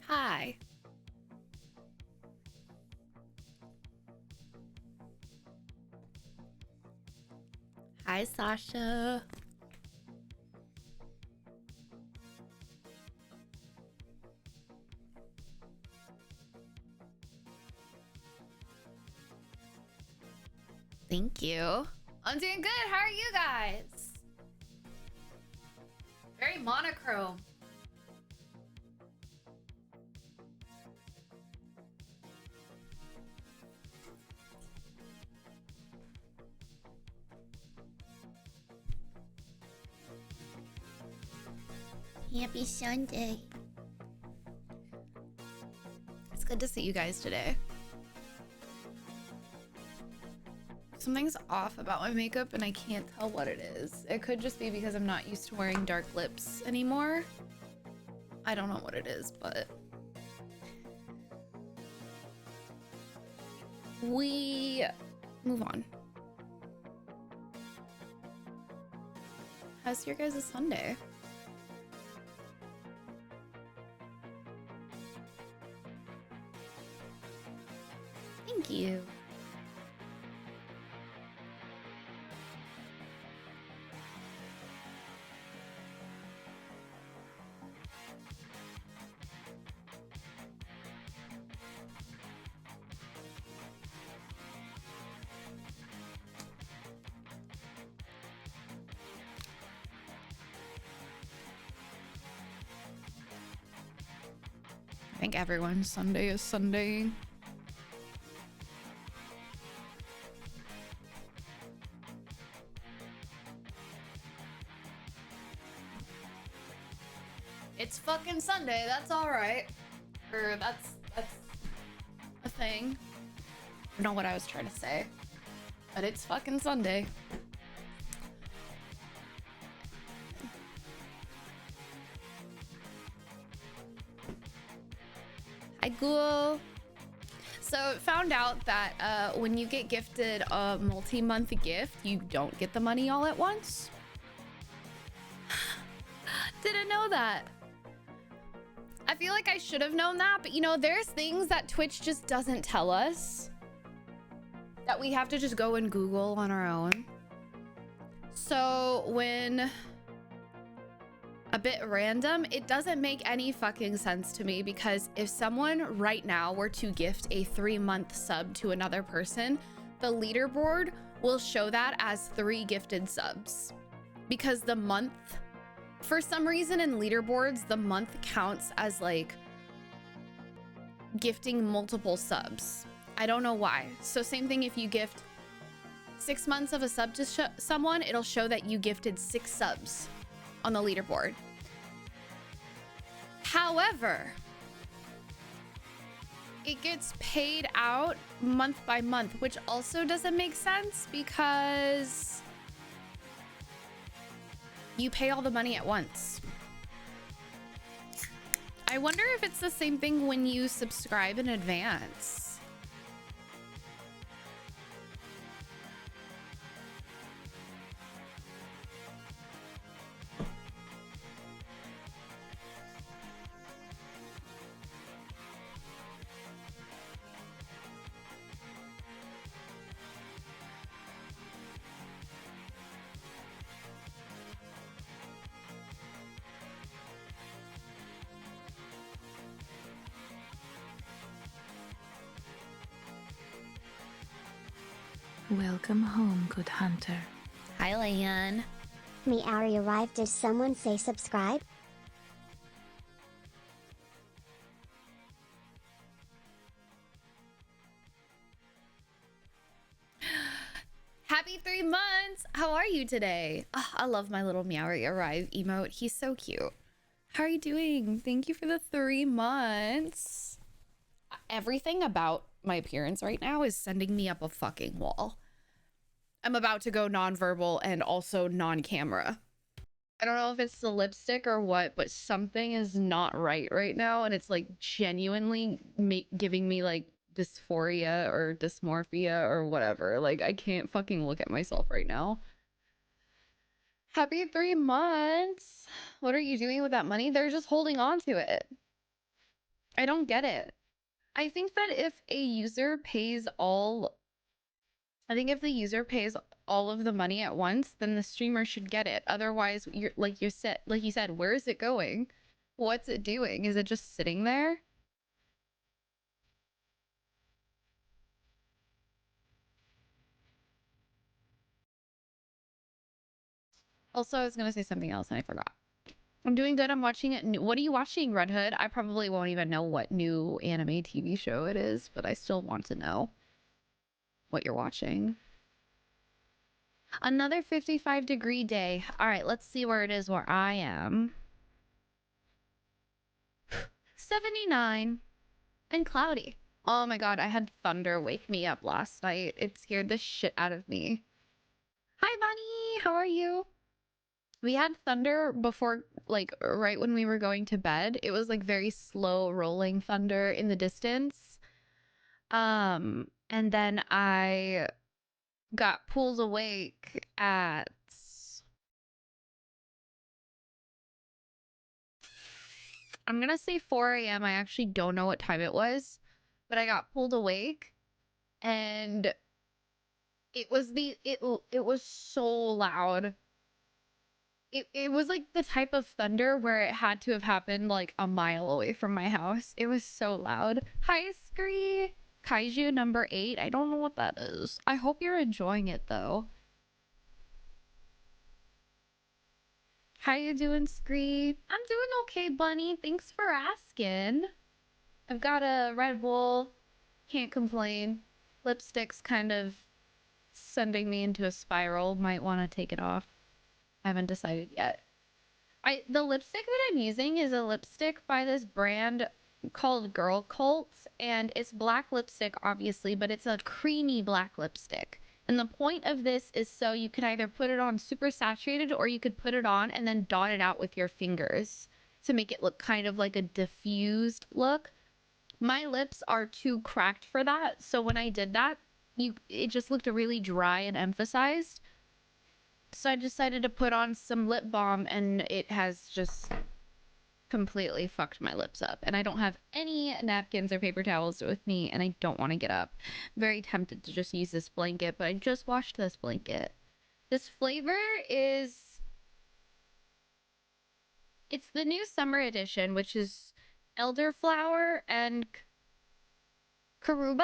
Hi. Hi, Sasha. Thank you. I'm doing good. How are you guys? Very monochrome. Happy Sunday. It's good to see you guys today. Something's off about my makeup and I can't tell what it is. It could just be because I'm not used to wearing dark lips anymore. I don't know what it is, but we move on. How's your guys' Sunday? Thank you. I think everyone's Sunday is Sunday. It's fucking Sunday, that's alright. Or that's a thing. I don't know what I was trying to say. But it's fucking Sunday. Hi, Ghoul. So found out that when you get gifted a multi-month gift, you don't get the money all at once. Didn't know that. I feel like I should have known that, but you know, there's things that Twitch just doesn't tell us that we have to just go and Google on our own. So when a bit random, it doesn't make any fucking sense to me, because if someone right now were to gift a 3-month sub to another person, the leaderboard will show that as 3 gifted subs, because the month, for some reason in leaderboards, the month counts as like gifting multiple subs. I don't know why. So same thing, if you gift 6 months of a sub to someone, it'll show that you gifted 6 subs on the leaderboard. However, it gets paid out month by month, which also doesn't make sense because you pay all the money at once. I wonder if it's the same thing when you subscribe in advance. Welcome home, good hunter. Hi, Leanne. Meowry arrived. Did someone say subscribe? Happy 3 months. How are you today? Oh, I love my little Meowry arrive emote. He's so cute. How are you doing? Thank you for the 3 months. Everything about my appearance right now is sending me up a fucking wall. I'm about to go nonverbal and also non-camera. I don't know if it's the lipstick or what, but something is not right now, and it's like genuinely giving me like dysphoria or dysmorphia or whatever. Like, I can't fucking look at myself right now. Happy 3 months. What are you doing with that money? They're just holding on to it. I don't get it. I think that if a user pays all, I think if the user pays all of the money at once, then the streamer should get it. Otherwise, you're like you said, where is it going? What's it doing? Is it just sitting there? Also, I was gonna say something else and I forgot. I'm doing good. I'm watching it. What are you watching, Red Hood? I probably won't even know what new anime TV show it is, but I still want to know what you're watching. Another 55-degree day. All right, let's see where it is where I am. 79 and cloudy. Oh my god, I had thunder wake me up last night. It scared the shit out of me. Hi, Bunny. How are you? We had thunder before, like, right when we were going to bed. It was like very slow rolling thunder in the distance. And then I got pulled awake at, I'm gonna say 4 a.m. I actually don't know what time it was, but I got pulled awake and it was it was so loud. It was like the type of thunder where it had to have happened like a mile away from my house. It was so loud. Hi, Scree. Kaiju number 8. I don't know what that is. I hope you're enjoying it though. How you doing, Scree? I'm doing okay, Bunny. Thanks for asking. I've got a Red Bull. Can't complain. Lipstick's kind of sending me into a spiral. Might want to take it off. I haven't decided yet. The lipstick that I'm using is a lipstick by this brand called Girl Cult, and it's black lipstick, obviously, but it's a creamy black lipstick. And the point of this is so you can either put it on super saturated or you could put it on and then dot it out with your fingers to make it look kind of like a diffused look. My lips are too cracked for that, so when I did that, it just looked really dry and emphasized. So I decided to put on some lip balm and it has just completely fucked my lips up. And I don't have any napkins or paper towels with me and I don't want to get up. Very tempted to just use this blanket, but I just washed this blanket. This flavor is... It's the new summer edition, which is elderflower and Karuba?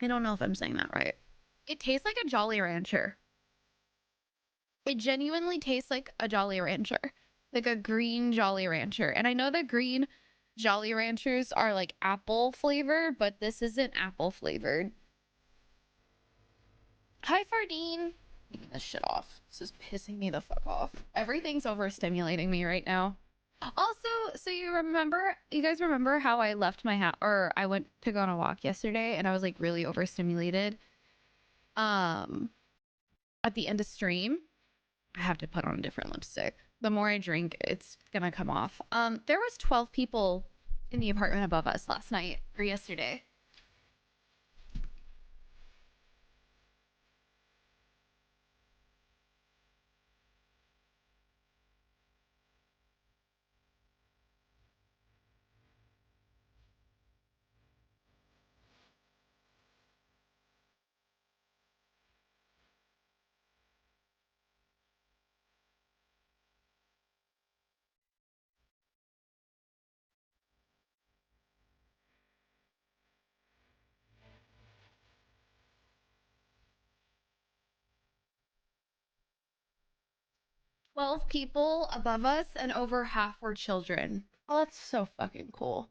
I don't know if I'm saying that right. It tastes like a Jolly Rancher. It genuinely tastes like a Jolly Rancher. Like a green Jolly Rancher. And I know that green Jolly Ranchers are like apple flavored, but this isn't apple flavored. Hi, Fardine. Taking this shit off. This is pissing me the fuck off. Everything's overstimulating me right now. Also, so you guys remember how I left my house, or I went to go on a walk yesterday and I was like really overstimulated? At the end of stream, I have to put on a different lipstick. The more I drink, it's gonna come off. There was 12 people in the apartment above us last night or yesterday. Twelve people above us and over half were children. Oh, that's so fucking cool.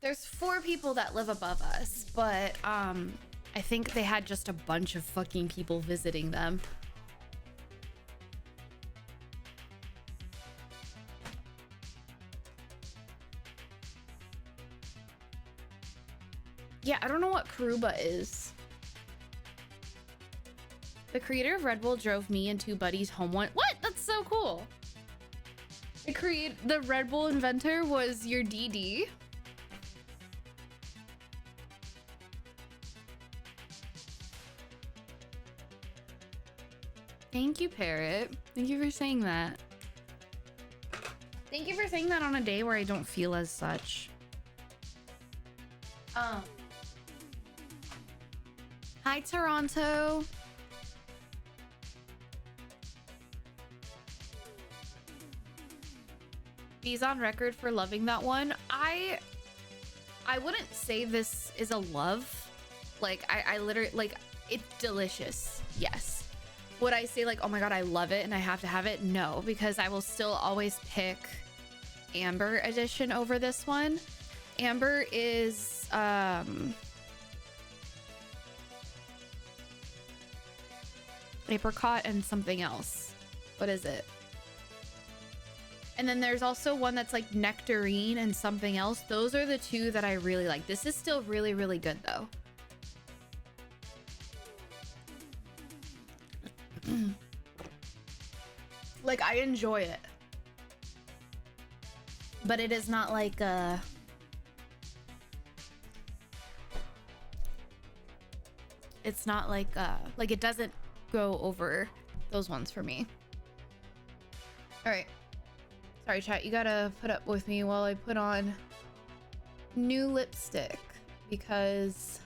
There's 4 people that live above us, but I think they had just a bunch of fucking people visiting them. Yeah, I don't know what Karuba is. The creator of Red Bull drove me and 2 buddies home one. What? That's so cool. The Red Bull inventor was your DD. Thank you, Parrot. Thank you for saying that. Thank you for saying that on a day where I don't feel as such. Hi, Toronto. He's on record for loving that one. I wouldn't say this is a love. Like, I literally, like, it's delicious. Yes. Would I say, like, oh my God, I love it and I have to have it? No, because I will still always pick Amber edition over this one. Amber is, apricot and something else. What is it? And then there's also one that's like nectarine and something else. Those are the two that I really like. This is still really, really good though. Like, I enjoy it. But it is not like it's not like it doesn't go over those ones for me. All right. Sorry, chat. You gotta put up with me while I put on new lipstick because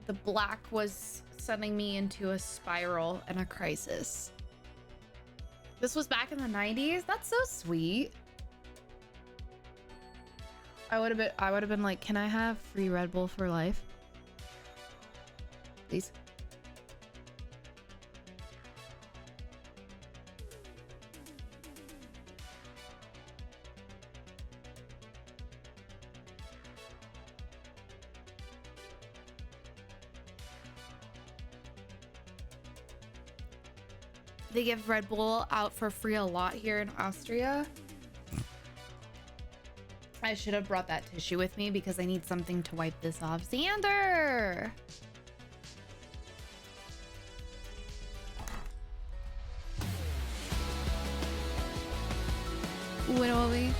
the black was sending me into a spiral and a crisis. This was back in the 90s. That's so sweet. I would have been like, can I have free Red Bull for life? Please. They give Red Bull out for free a lot here in Austria. I should have brought that tissue with me because I need something to wipe this off. Xander! When will we?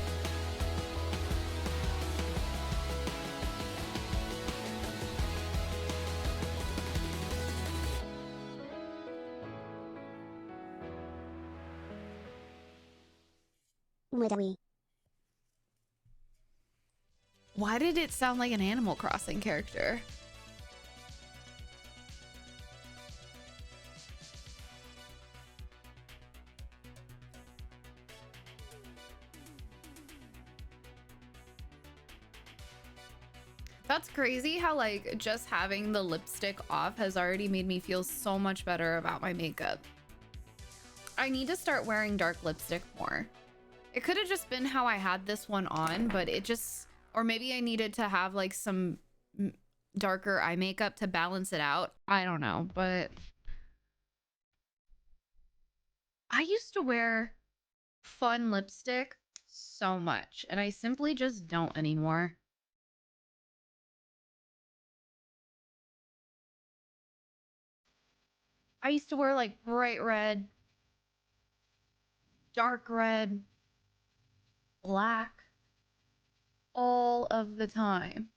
Widowy. Why did it sound like an Animal Crossing character? That's crazy how like just having the lipstick off has already made me feel so much better about my makeup. I need to start wearing dark lipstick more. It could have just been how I had this one on, but it just, or maybe I needed to have like some darker eye makeup to balance it out. I don't know, but I used to wear fun lipstick so much and I simply just don't anymore. I used to wear like bright red, dark red, black all of the time.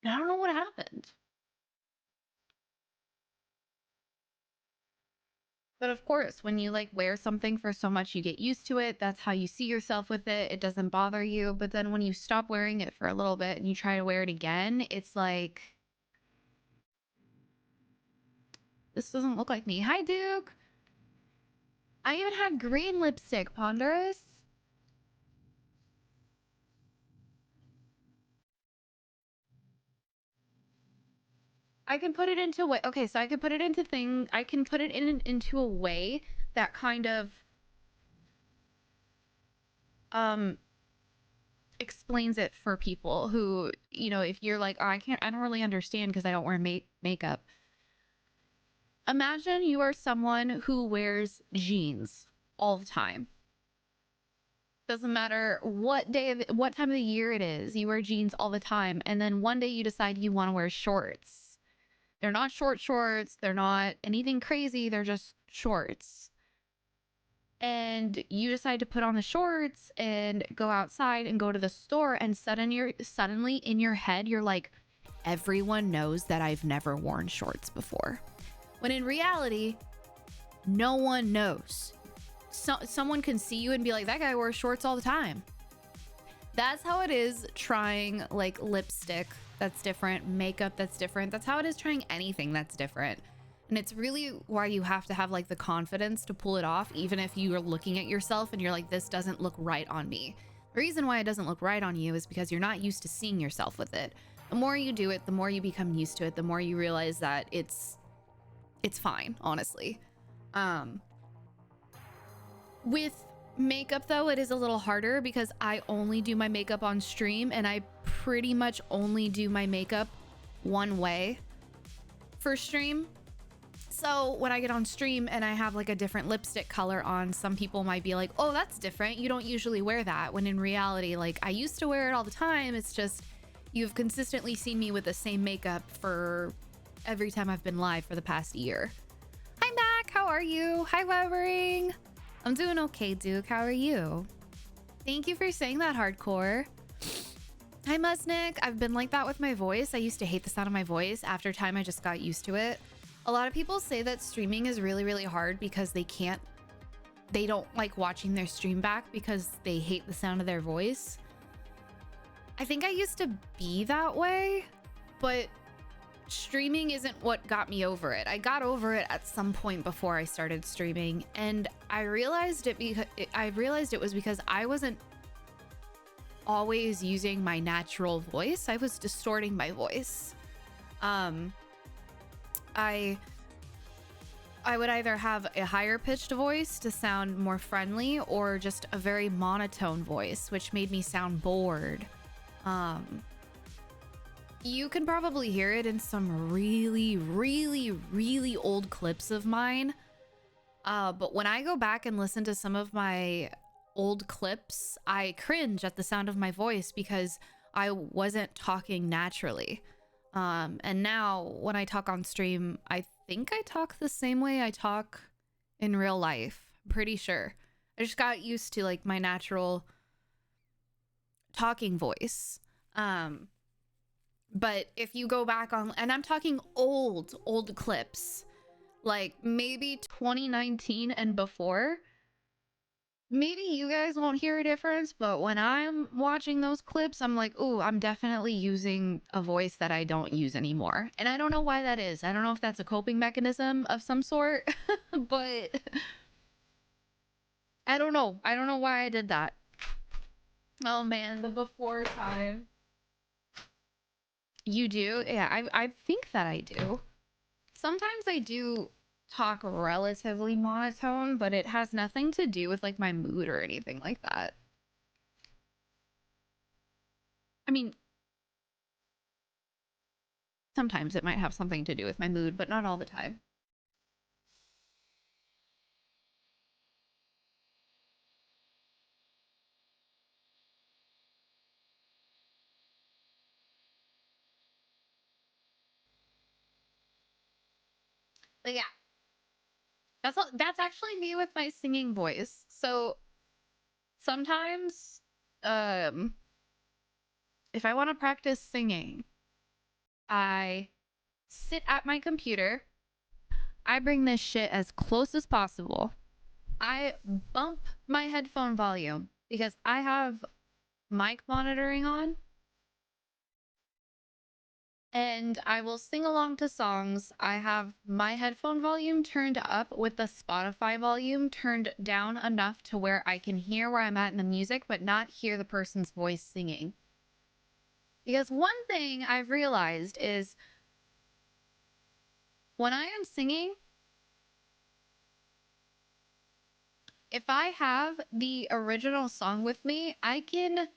I don't know what happened. But of course, when you like wear something for so much, you get used to it. That's how you see yourself with it. It doesn't bother you. But then when you stop wearing it for a little bit and you try to wear it again, it's like, this doesn't look like me. Hi, Duke. I even had green lipstick, Ponderous. I can put it into what? Okay, so I can put it into I can put it into a way that kind of explains it for people who, you know, if you're like, oh, I don't really understand because I don't wear makeup. Imagine you are someone who wears jeans all the time. Doesn't matter what what time of the year it is, you wear jeans all the time. And then one day you decide you want to wear shorts. They're not short shorts. They're not anything crazy. They're just shorts. And you decide to put on the shorts and go outside and go to the store, and suddenly in your head you're like, everyone knows that I've never worn shorts before. When in reality, no one knows. Someone can see you and be like, that guy wears shorts all the time. That's how it is trying like lipstick that's different, makeup that's different. That's how it is trying anything that's different. And it's really why you have to have like the confidence to pull it off, even if you are looking at yourself and you're like, this doesn't look right on me. The reason why it doesn't look right on you is because you're not used to seeing yourself with it. The more you do it, the more you become used to it, the more you realize that it's fine, honestly. With makeup though, it is a little harder because I only do my makeup on stream, and I pretty much only do my makeup one way for stream. So when I get on stream and I have like a different lipstick color on, some people might be like, oh, that's different, you don't usually wear that, when in reality, like, I used to wear it all the time. It's just you've consistently seen me with the same makeup for every time I've been live for the past year. Hi Mac, how are you? Hi Webering. I'm doing okay, Duke. How are you? Thank you for saying that, Hardcore. Hi Musnik. I've been like that with my voice. I used to hate the sound of my voice. After time, I just got used to it. A lot of people say that streaming is really, really hard because they don't like watching their stream back because they hate the sound of their voice. I think I used to be that way, but streaming isn't what got me over it. I got over it at some point before I started streaming, and I realized it was because I wasn't always using my natural voice. I was distorting my voice. I would either have a higher pitched voice to sound more friendly, or just a very monotone voice, which made me sound bored. You can probably hear it in some really, really, really old clips of mine. But when I go back and listen to some of my old clips, I cringe at the sound of my voice because I wasn't talking naturally. And now when I talk on stream, I think I talk the same way I talk in real life. I'm pretty sure. I just got used to like my natural talking voice. But if you go back on, and I'm talking old clips, like maybe 2019 and before, maybe you guys won't hear a difference, but when I'm watching those clips, I'm like, oh, I'm definitely using a voice that I don't use anymore. And I don't know why that is. I don't know if that's a coping mechanism of some sort, but I don't know. I don't know why I did that. Oh man, the before time. You do? Yeah, I think that I do. Sometimes I do talk relatively monotone, but it has nothing to do with like my mood or anything like that. I mean, sometimes it might have something to do with my mood, but not all the time. But yeah, that's actually me with my singing voice. So sometimes, um, if I want to practice singing, I sit at my computer. I bring this shit as close as possible. I bump my headphone volume because I have mic monitoring on, and I will sing along to songs. I have my headphone volume turned up with the Spotify volume turned down enough to where I can hear where I'm at in the music, but not hear the person's voice singing. Because one thing I've realized is when I am singing, if I have the original song with me, I can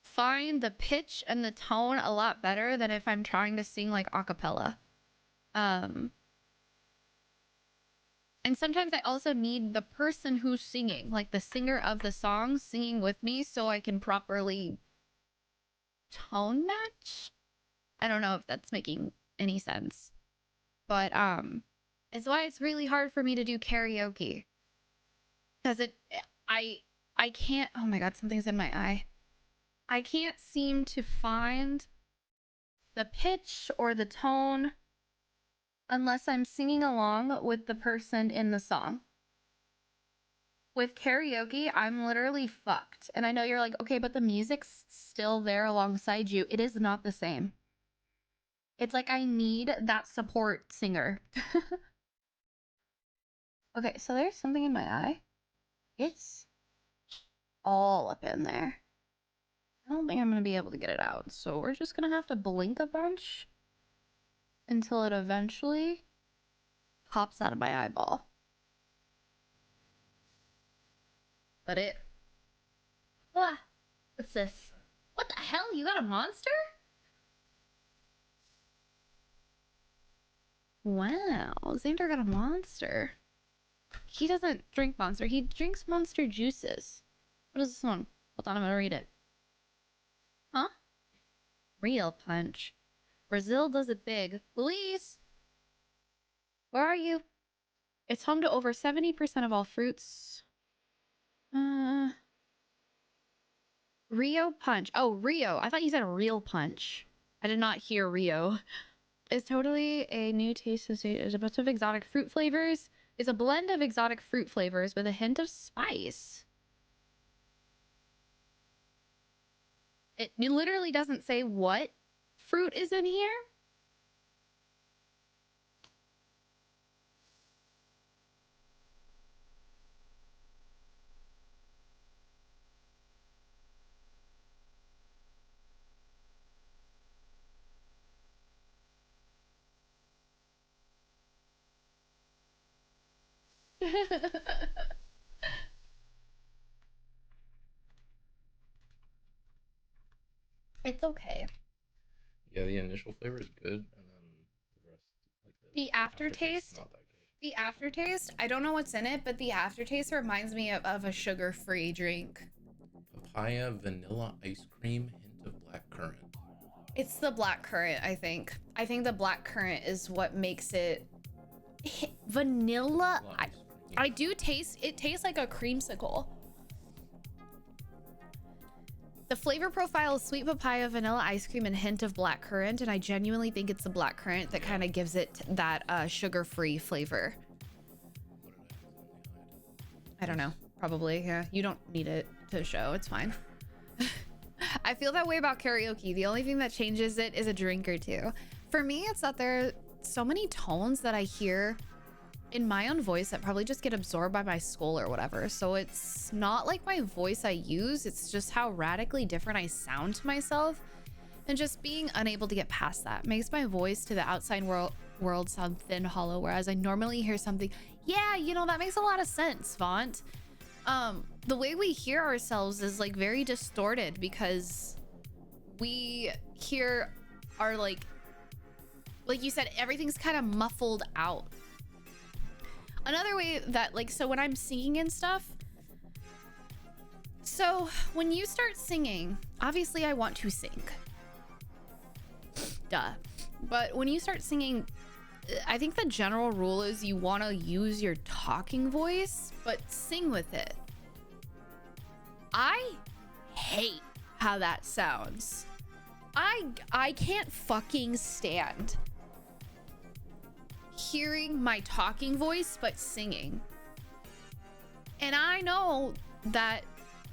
find the pitch and the tone a lot better than if I'm trying to sing like a cappella. And sometimes I also need the person who's singing, like the singer of the song, singing with me so I can properly tone match. I don't know if that's making any sense. But it's why it's really hard for me to do karaoke. Because I can't, oh my god, something's in my eye. I can't seem to find the pitch or the tone unless I'm singing along with the person in the song. With karaoke, I'm literally fucked. And I know you're like, okay, but the music's still there alongside you. It is not the same. It's like I need that support singer. Okay, so there's something in my eye. It's all up in there. I don't think I'm going to be able to get it out. So we're just going to have to blink a bunch until it eventually pops out of my eyeball. But it... Ah, what's this? What the hell? You got a monster? Wow, Xander got a monster. He doesn't drink monster. He drinks monster juices. What is this one? Hold on, I'm gonna read it. Huh? Real punch. Brazil does it big. Luis! Where are you? It's home to over 70% of all fruits. Rio Punch. Oh, Rio. I thought you said real punch. I did not hear Rio. It's totally a new taste. It's a bunch of exotic fruit flavors. It's a blend of exotic fruit flavors with a hint of spice. It literally doesn't say what fruit is in here. It's okay. Yeah, the initial flavor is good, and then the rest, like The aftertaste, is not that good. the aftertaste, I don't know what's in it, but the aftertaste reminds me of a sugar-free drink. Papaya, vanilla ice cream, hint of black currant. It's the black currant, I think. I think the black currant is what makes it vanilla. Vanilla ice cream, yeah. I do taste, it tastes like a creamsicle. The flavor profile is sweet papaya, vanilla ice cream, and hint of black currant, and I genuinely think it's the black currant that kind of gives it that sugar-free flavor. What did I accidentally hide? I don't know. Probably, yeah. You don't need it to show. It's fine. I feel that way about karaoke. The only thing that changes it is a drink or two. For me, it's that there are so many tones that I hear in my own voice that probably just get absorbed by my skull or whatever. So it's not like my voice I use. It's just how radically different I sound to myself. And just being unable to get past that makes my voice to the outside world sound thin, hollow. Whereas I normally hear something, yeah, you know, that makes a lot of sense, Vaunt. The way we hear ourselves is like very distorted because we hear our like you said, everything's kind of muffled out. Another way that like, so when I'm singing and stuff, so when you start singing, obviously I want to sing, duh, but when you start singing, I think the general rule is you want to use your talking voice but sing with it. I hate how that sounds. I can't fucking stand hearing my talking voice but singing. And I know that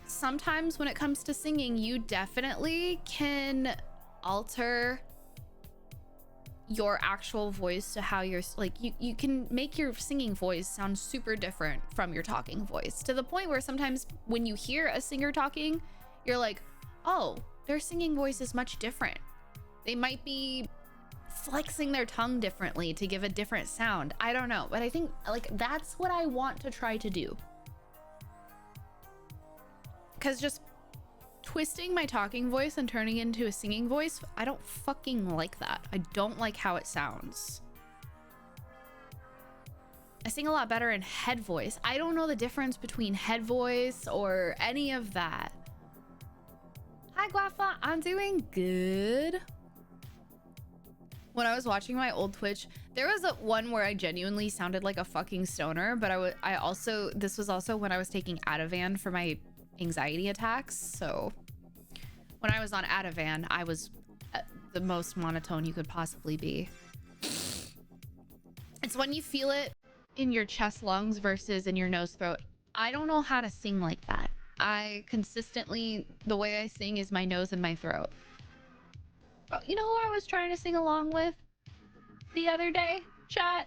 sometimes when it comes to singing, you definitely can alter your actual voice to how you're like, you can make your singing voice sound super different from your talking voice, to the point where sometimes when you hear a singer talking, you're like, oh, their singing voice is much different. They might be flexing their tongue differently to give a different sound. I don't know, but I think like that's what I want to try to do, because just twisting my talking voice and turning it into a singing voice, I don't fucking like that. I don't like how it sounds. I sing a lot better in head voice. I don't know the difference between head voice or any of that. Hi Guafa, I'm doing good. When I was watching my old Twitch, there was a one where I genuinely sounded like a fucking stoner, but this was also when I was taking Ativan for my anxiety attacks. So when I was on Ativan, I was the most monotone you could possibly be. It's when you feel it in your chest lungs versus in your nose throat. I don't know how to sing like that. I consistently, the way I sing is my nose and my throat. But you know who I was trying to sing along with the other day, chat?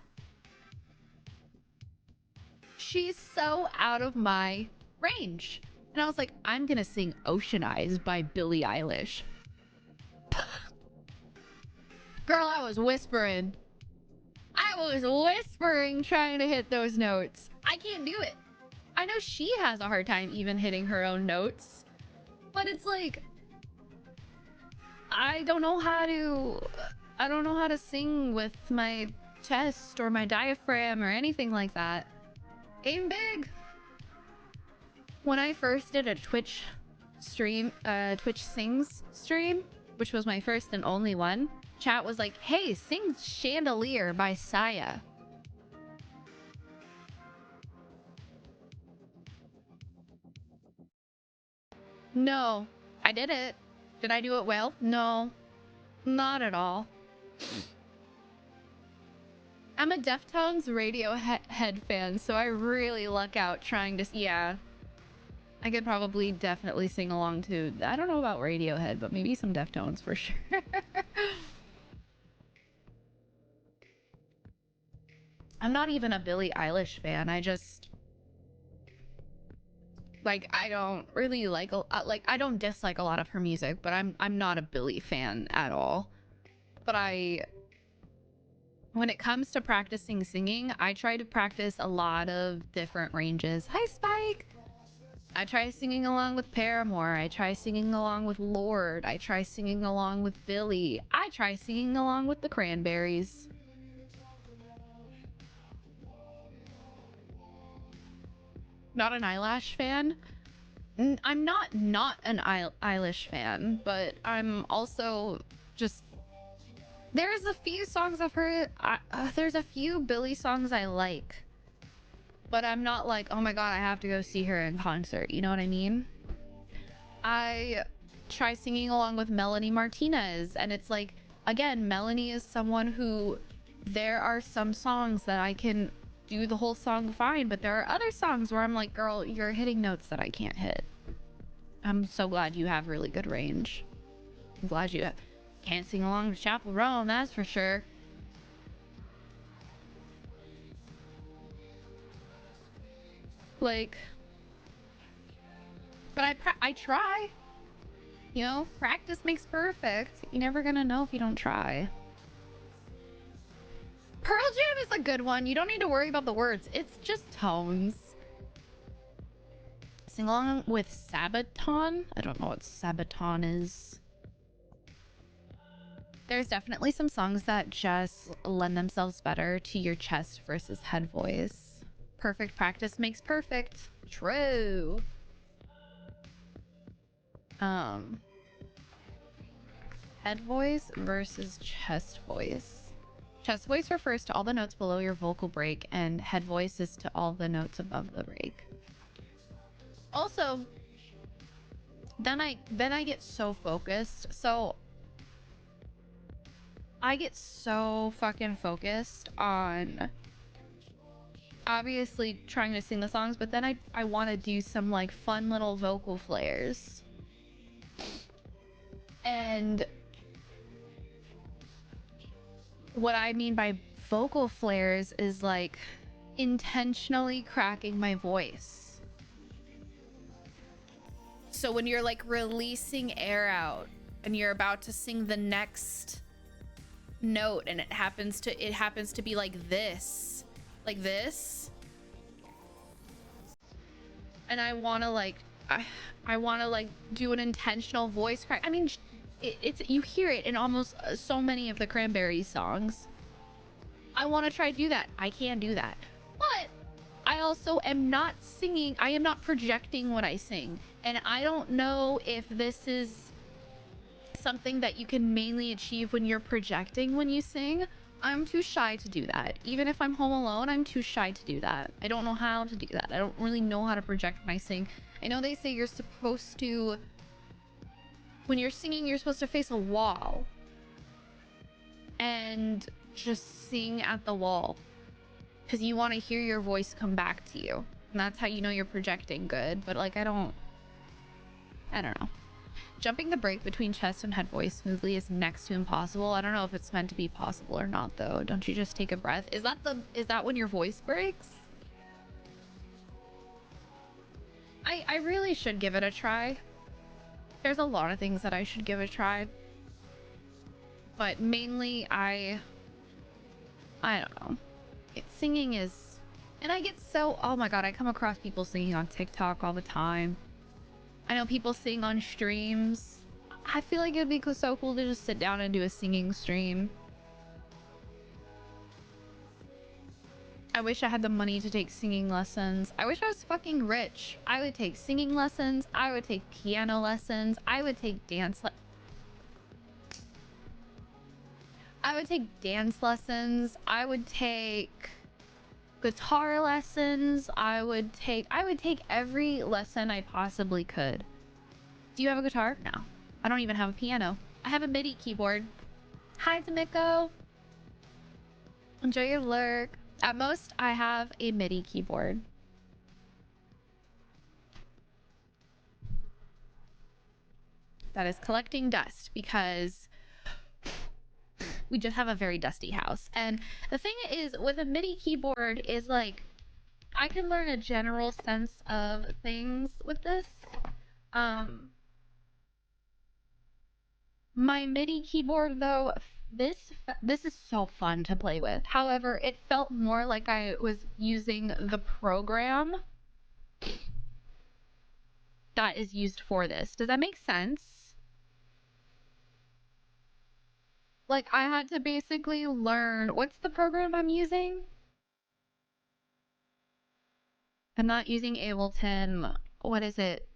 She's so out of my range. And I was like, I'm gonna sing Ocean Eyes by Billie Eilish. Girl, I was whispering. I was whispering trying to hit those notes. I can't do it. I know she has a hard time even hitting her own notes. But it's like, I don't know how to sing with my chest or my diaphragm or anything like that. Aim big. When I first did a Twitch stream, Twitch Sings stream, which was my first and only one, chat was like, hey, sing Chandelier by Saya. No, I did it. Did I do it well? No, not at all. I'm a Deftones Radiohead fan, so I really luck out trying to... Yeah. I could probably definitely sing along to... I don't know about Radiohead, but maybe some Deftones for sure. I'm not even a Billie Eilish fan. I just... Like, I don't really like... I don't dislike a lot of her music, but I'm not a Billie fan at all. But when it comes to practicing singing, I try to practice a lot of different ranges. Hi, Spike! I try singing along with Paramore. I try singing along with Lorde. I try singing along with Billy. I try singing along with the Cranberries. Not an Eyelash fan? I'm not an Eilish fan, but I'm also just... There's a few songs of her... there's a few Billy songs I like. But I'm not like, oh my god, I have to go see her in concert. You know what I mean? I try singing along with Melanie Martinez. And it's like, again, Melanie is someone who... There are some songs that I can do the whole song fine. But there are other songs where I'm like, girl, you're hitting notes that I can't hit. I'm so glad you have really good range. I'm glad you can't sing along to Chapel Roan, that's for sure. Like, but I try. You know, practice makes perfect. You're never gonna know if you don't try. Pearl Jam is a good one. You don't need to worry about the words. It's just tones. Sing along with Sabaton. I don't know what Sabaton is. There's definitely some songs that just lend themselves better to your chest versus head voice. Perfect practice makes perfect. True. Head voice versus chest voice. Chest voice refers to all the notes below your vocal break, and head voice is to all the notes above the break. Also, then I get so focused. So I get so fucking focused on obviously trying to sing the songs, but then I want to do some like fun little vocal flares. And what I mean by vocal flares is like intentionally cracking my voice. So when you're like releasing air out and you're about to sing the next note and it happens to be like this, and I want to like I want to like do an intentional voice crack. I mean, it's you hear it in almost so many of the Cranberries songs. I want to try to do that. I can do that, but I also am not singing. I am not projecting when I sing, and I don't know if this is something that you can mainly achieve when you're projecting when you sing. I'm too shy to do that. Even if I'm home alone, I'm too shy to do that. I don't know how to do that. I don't really know how to project when I sing. I know they say you're supposed to, when you're singing, you're supposed to face a wall. and just sing at the wall because you want to hear your voice come back to you. And that's how you know you're projecting good. But like, I don't know. Jumping the break between chest and head voice smoothly is next to impossible. I don't know if it's meant to be possible or not though. Don't you just take a breath? Is that when your voice breaks? I really should give it a try. There's a lot of things that I should give a try. But mainly I don't know. Singing is, and I get so, oh my god, I come across people singing on TikTok all the time. I know people sing on streams. I feel like it'd be so cool to just sit down and do a singing stream. I wish I had the money to take singing lessons. I wish I was fucking rich. I would take singing lessons. I would take piano lessons. I would take dance lessons. I would take guitar lessons. I would take every lesson I possibly could. Do you have a guitar? No. I don't even have a piano. I have a MIDI keyboard. Hi, Tamiko. Enjoy your lurk. At most, I have a MIDI keyboard. That is collecting dust because we just have a very dusty house. And the thing is, with a MIDI keyboard is like, I can learn a general sense of things with this. My MIDI keyboard though, this is so fun to play with. However, it felt more like I was using the program that is used for this. Does that make sense? Like, I had to basically learn, what's the program I'm using? I'm not using Ableton. What is it?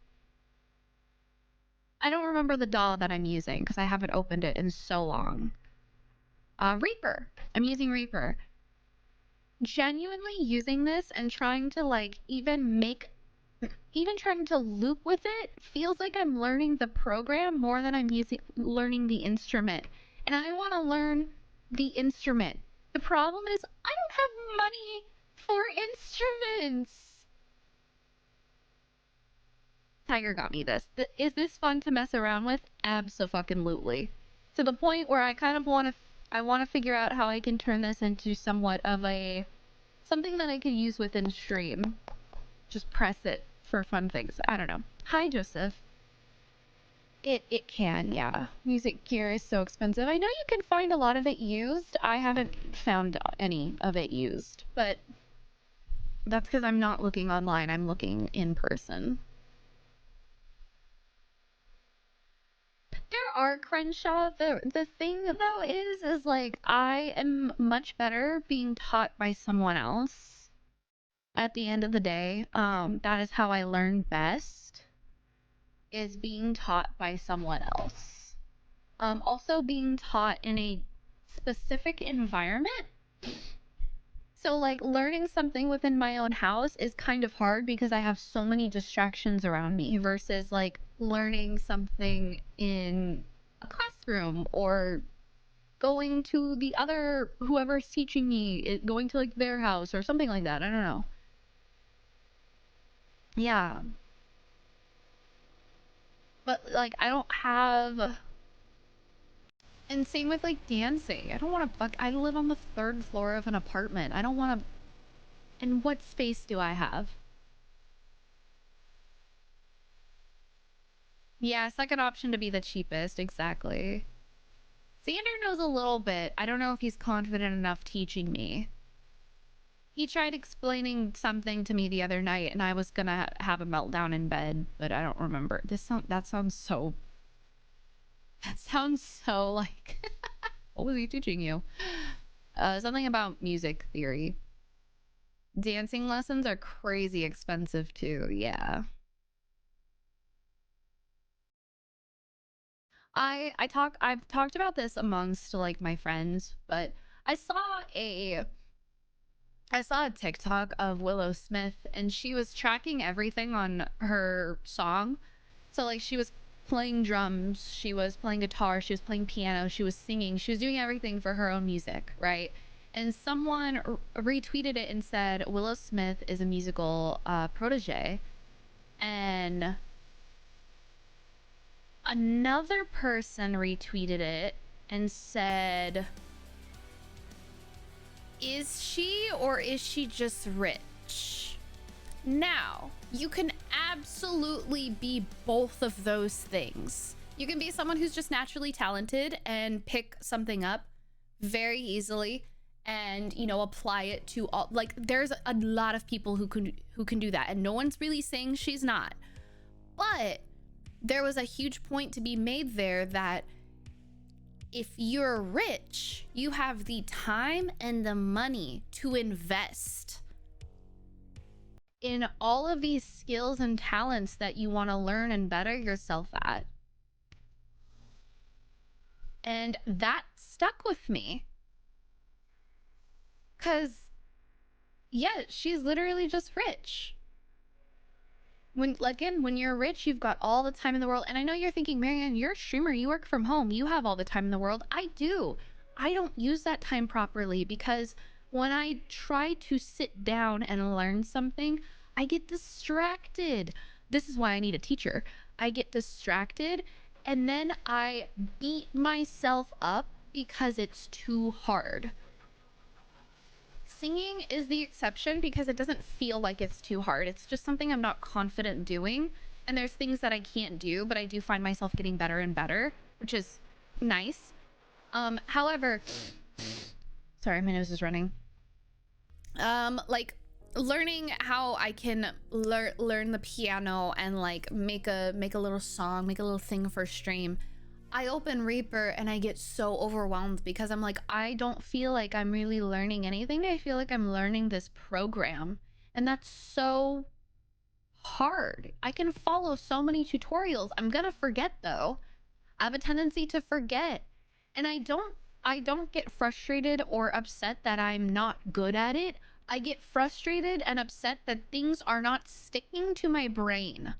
I don't remember the DAW that I'm using because I haven't opened it in so long. Reaper. I'm using Reaper. Genuinely using this and trying to like even trying to loop with it feels like I'm learning the program more than I'm learning the instrument. And I want to learn the instrument. The problem is I don't have money for instruments. Tiger got me this. Is this fun to mess around with? Abso-fucking-lutely. To the point where I kind of want to figure out how I can turn this into somewhat of something that I could use within stream. Just press it for fun things. I don't know. Hi, Joseph. It can, yeah. Music gear is so expensive. I know you can find a lot of it used. I haven't found any of it used, but that's because I'm not looking online. I'm looking in person. There are Crenshaw. The thing though is like I am much better being taught by someone else. At the end of the day, that is how I learn best. Is being taught by someone else. Also being taught in a specific environment. So like learning something within my own house is kind of hard because I have so many distractions around me versus like learning something in a classroom or going to the other whoever's teaching me, going to like their house or something like that. I don't know. Yeah. But like I don't have, and same with like dancing. I don't want to I live on the 3rd floor of an apartment. I don't want to. And what space do I have? Yeah, second option to be the cheapest, exactly. Xander knows a little bit. I don't know if he's confident enough teaching me. He tried explaining something to me the other night and I was gonna have a meltdown in bed, but I don't remember. That sounds so like what was he teaching you? Something about music theory. Dancing lessons are crazy expensive too, yeah. I've talked about this amongst like my friends, but I saw a TikTok of Willow Smith and she was tracking everything on her song. So like she was playing drums, she was playing guitar, she was playing piano, she was singing, she was doing everything for her own music, right? And someone retweeted it and said Willow Smith is a musical protege, and another person retweeted it and said, is she, or is she just rich? Now, you can absolutely be both of those things. You can be someone who's just naturally talented and pick something up very easily and, you know, apply it to all. Like, there's a lot of people who can do that, and no one's really saying she's not. But there was a huge point to be made there that if you're rich, you have the time and the money to invest in all of these skills and talents that you want to learn and better yourself at. And that stuck with me. Because, yeah, she's literally just rich. When you're rich, you've got all the time in the world. And I know you're thinking, Marianne, you're a streamer, you work from home, you have all the time in the world. I do. I don't use that time properly because when I try to sit down and learn something, I get distracted. This is why I need a teacher. I get distracted and then I beat myself up because it's too hard. Singing is the exception because it doesn't feel like it's too hard. It's just something I'm not confident doing. And there's things that I can't do, but I do find myself getting better and better, which is nice. However, sorry, my nose is running. Like learning how I can learn the piano and like make a little song, make a little thing for stream. I open Reaper and I get so overwhelmed because I'm like, I don't feel like I'm really learning anything. I feel like I'm learning this program, and that's so hard. I can follow so many tutorials. I'm gonna forget though. I have a tendency to forget, and I don't get frustrated or upset that I'm not good at it. I get frustrated and upset that things are not sticking to my brain.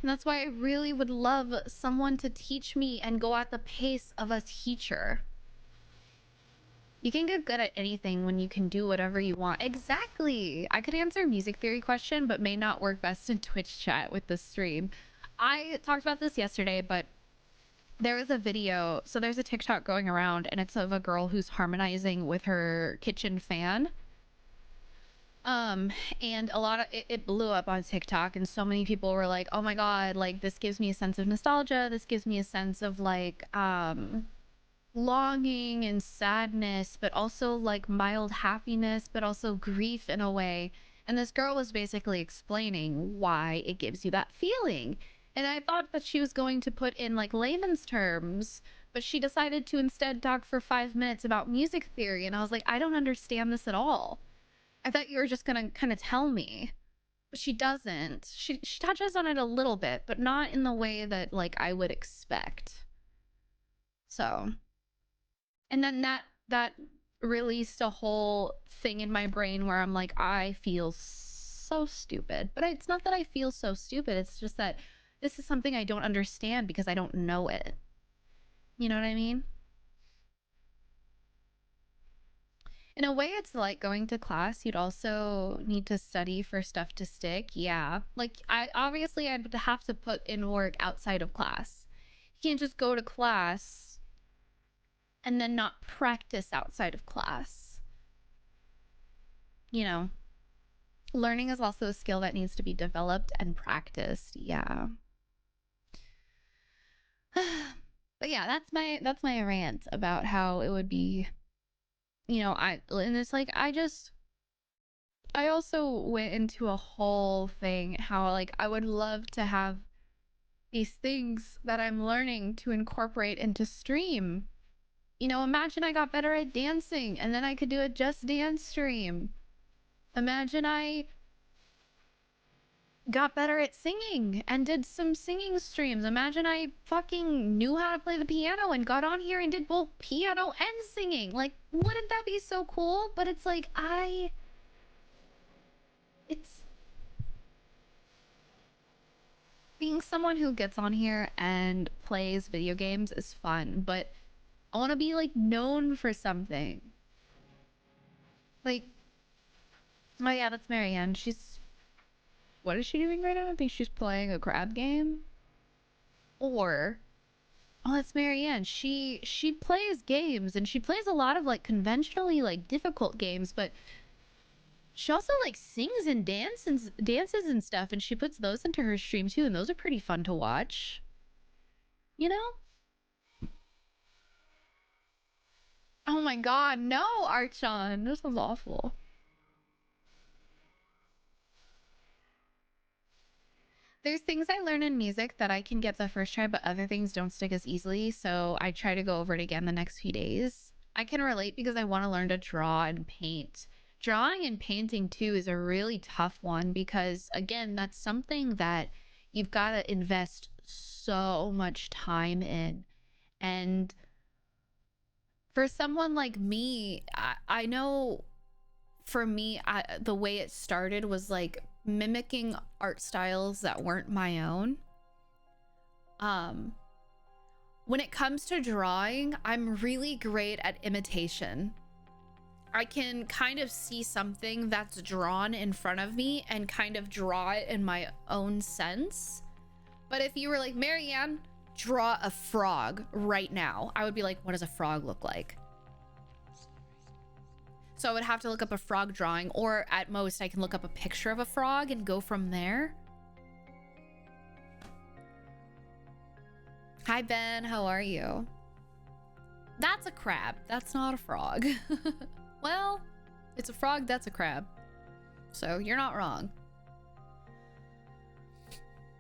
And that's why I really would love someone to teach me and go at the pace of a teacher. You can get good at anything when you can do whatever you want. Exactly. I could answer a music theory question, but may not work best in Twitch chat with the stream. I talked about this yesterday, but there was a video. So there's a TikTok going around, and it's of a girl who's harmonizing with her kitchen fan. And a lot of it blew up on TikTok, and so many people were like, oh my god, like this gives me a sense of nostalgia, this gives me a sense of like longing and sadness, but also like mild happiness, but also grief in a way. And this girl was basically explaining why it gives you that feeling, and I thought that she was going to put in like layman's terms, but she decided to instead talk for 5 minutes about music theory, and I was like, I don't understand this at all. I thought you were just gonna kind of tell me, but she doesn't. She touches on it a little bit, but not in the way that like I would expect. So, and then that released a whole thing in my brain where I'm like, I feel so stupid. But it's not that I feel so stupid. It's just that this is something I don't understand because I don't know it. You know what I mean? In a way, it's like going to class. You'd also need to study for stuff to stick. Yeah. Like, I'd have to put in work outside of class. You can't just go to class and then not practice outside of class. You know, learning is also a skill that needs to be developed and practiced. Yeah. But yeah, that's my rant about how it would be, you know, and it's like I also went into a whole thing how like I would love to have these things that I'm learning to incorporate into stream. You know, imagine I got better at dancing and then I could do a Just Dance stream. Imagine I got better at singing and did some singing streams. Imagine I fucking knew how to play the piano and got on here and did both piano and singing. Like, wouldn't that be so cool? But it's like it's Being someone who gets on here and plays video games is fun, but I want to be like known for something. Like, oh yeah, that's Marianne. What is she doing right now? I think she's playing a crab game. Or, oh, that's Marianne. She plays games, and she plays a lot of like conventionally like difficult games, but she also like sings and dances and stuff, and she puts those into her stream too, and those are pretty fun to watch. You know? Oh my god, no, Archon. This was awful. There's things I learn in music that I can get the first try, but other things don't stick as easily, so I try to go over it again the next few days. I can relate because I want to learn to draw and paint. Drawing and painting too is a really tough one because, again, that's something that you've got to invest so much time in. And for someone like me, I know for me, the way it started was like mimicking art styles that weren't my own. When it comes to drawing, I'm really great at imitation. I can kind of see something that's drawn in front of me and kind of draw it in my own sense. But if you were like, Marianne, draw a frog right now, I would be like, what does a frog look like? So I would have to look up a frog drawing, or at most I can look up a picture of a frog and go from there. Hi Ben, how are you? That's a crab. That's not a frog. Well, it's a frog, that's a crab. So you're not wrong.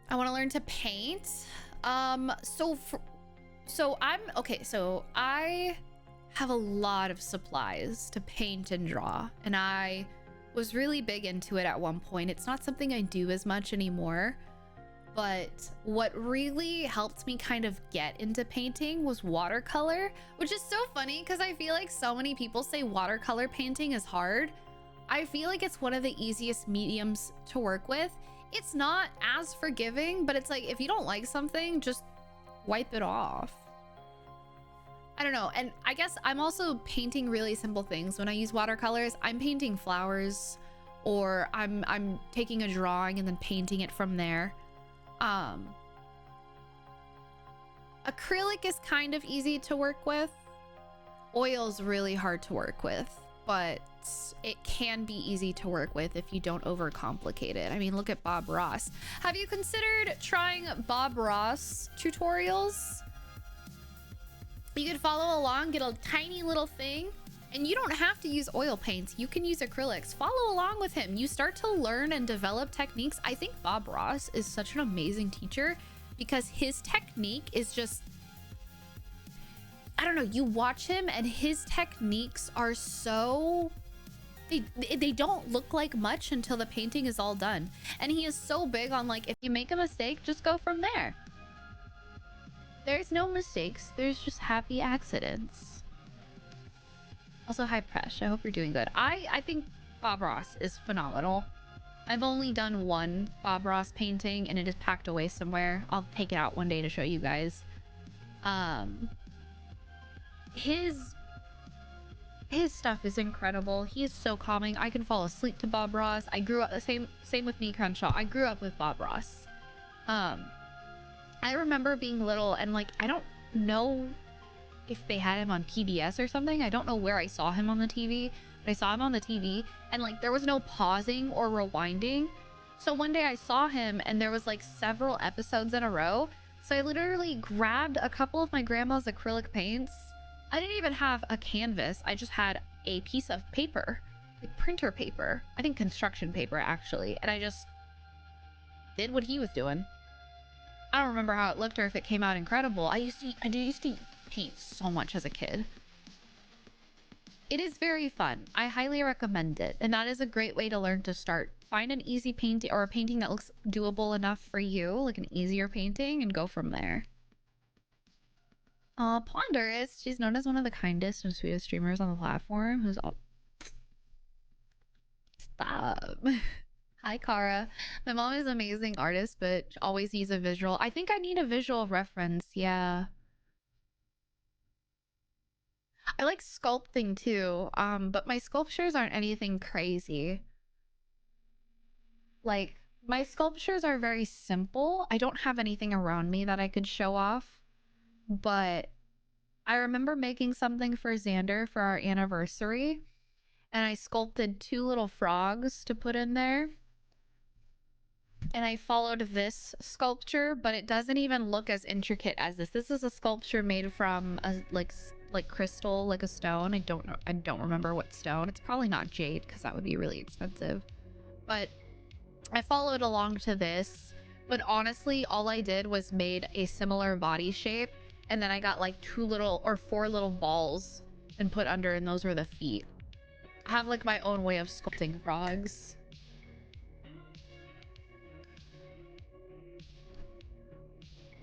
I want to learn to paint. So I have a lot of supplies to paint and draw, and I was really big into it at one point. It's not something I do as much anymore, but what really helped me kind of get into painting was watercolor, which is so funny because I feel like so many people say watercolor painting is hard. I feel like it's one of the easiest mediums to work with. It's not as forgiving, but it's like if you don't like something, just wipe it off. I don't know. And I guess I'm also painting really simple things when I use watercolors. I'm painting flowers, or I'm taking a drawing and then painting it from there. Acrylic is kind of easy to work with. Oil's really hard to work with, but it can be easy to work with if you don't overcomplicate it. I mean, look at Bob Ross. Have you considered trying Bob Ross tutorials? You could follow along, get a tiny little thing, and you don't have to use oil paints. You can use acrylics. Follow along with him. You start to learn and develop techniques. I think Bob Ross is such an amazing teacher because his technique is just, I don't know, you watch him and his techniques are so, they don't look like much until the painting is all done. And he is so big on like, if you make a mistake, just go from there. There's no mistakes. There's just happy accidents. Also, hi Presh. I hope you're doing good. I think Bob Ross is phenomenal. I've only done one Bob Ross painting and it is packed away somewhere. I'll take it out one day to show you guys. His stuff is incredible. He is so calming. I can fall asleep to Bob Ross. I grew up the same with me, Crenshaw. I grew up with Bob Ross. I remember being little and like I don't know if they had him on PBS or something. I don't know where I saw him on the TV, but I saw him on the TV and like there was no pausing or rewinding. So one day I saw him and there was like several episodes in a row. So I literally grabbed a couple of my grandma's acrylic paints. I didn't even have a canvas. I just had a piece of paper, like printer paper. I think construction paper actually. And I just did what he was doing. I don't remember how it looked or if it came out incredible. I used to paint so much as a kid. It is very fun. I highly recommend it. And that is a great way to learn to start. Find an easy painting or a painting that looks doable enough for you, like an easier painting, and go from there. Ponderous. She's known as one of the kindest and sweetest streamers on the platform. Who's all... Stop. Hi, Kara. My mom is an amazing artist, but always needs a visual. I think I need a visual reference. Yeah. I like sculpting too, but my sculptures aren't anything crazy. Like, my sculptures are very simple. I don't have anything around me that I could show off, but I remember making something for Xander for our anniversary, and I sculpted 2 little frogs to put in there. And I followed this sculpture, but it doesn't even look as intricate as this. This is a sculpture made from a like crystal, like a stone. I don't know. I don't remember what stone. It's probably not jade because that would be really expensive. But I followed along to this. But honestly, all I did was made a similar body shape, and then I got like 2 little or 4 little balls and put under, and those were the feet. I have like my own way of sculpting frogs.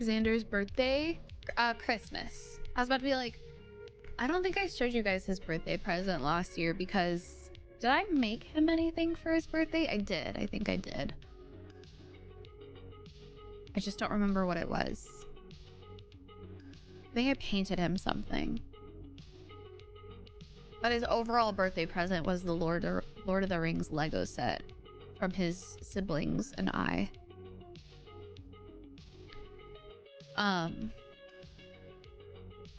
Xander's birthday? Christmas. I was about to be like, I don't think I showed you guys his birthday present last year because did I make him anything for his birthday? I did. I think I did. I just don't remember what it was. I think I painted him something. But his overall birthday present was the Lord of the Rings Lego set from his siblings and I. I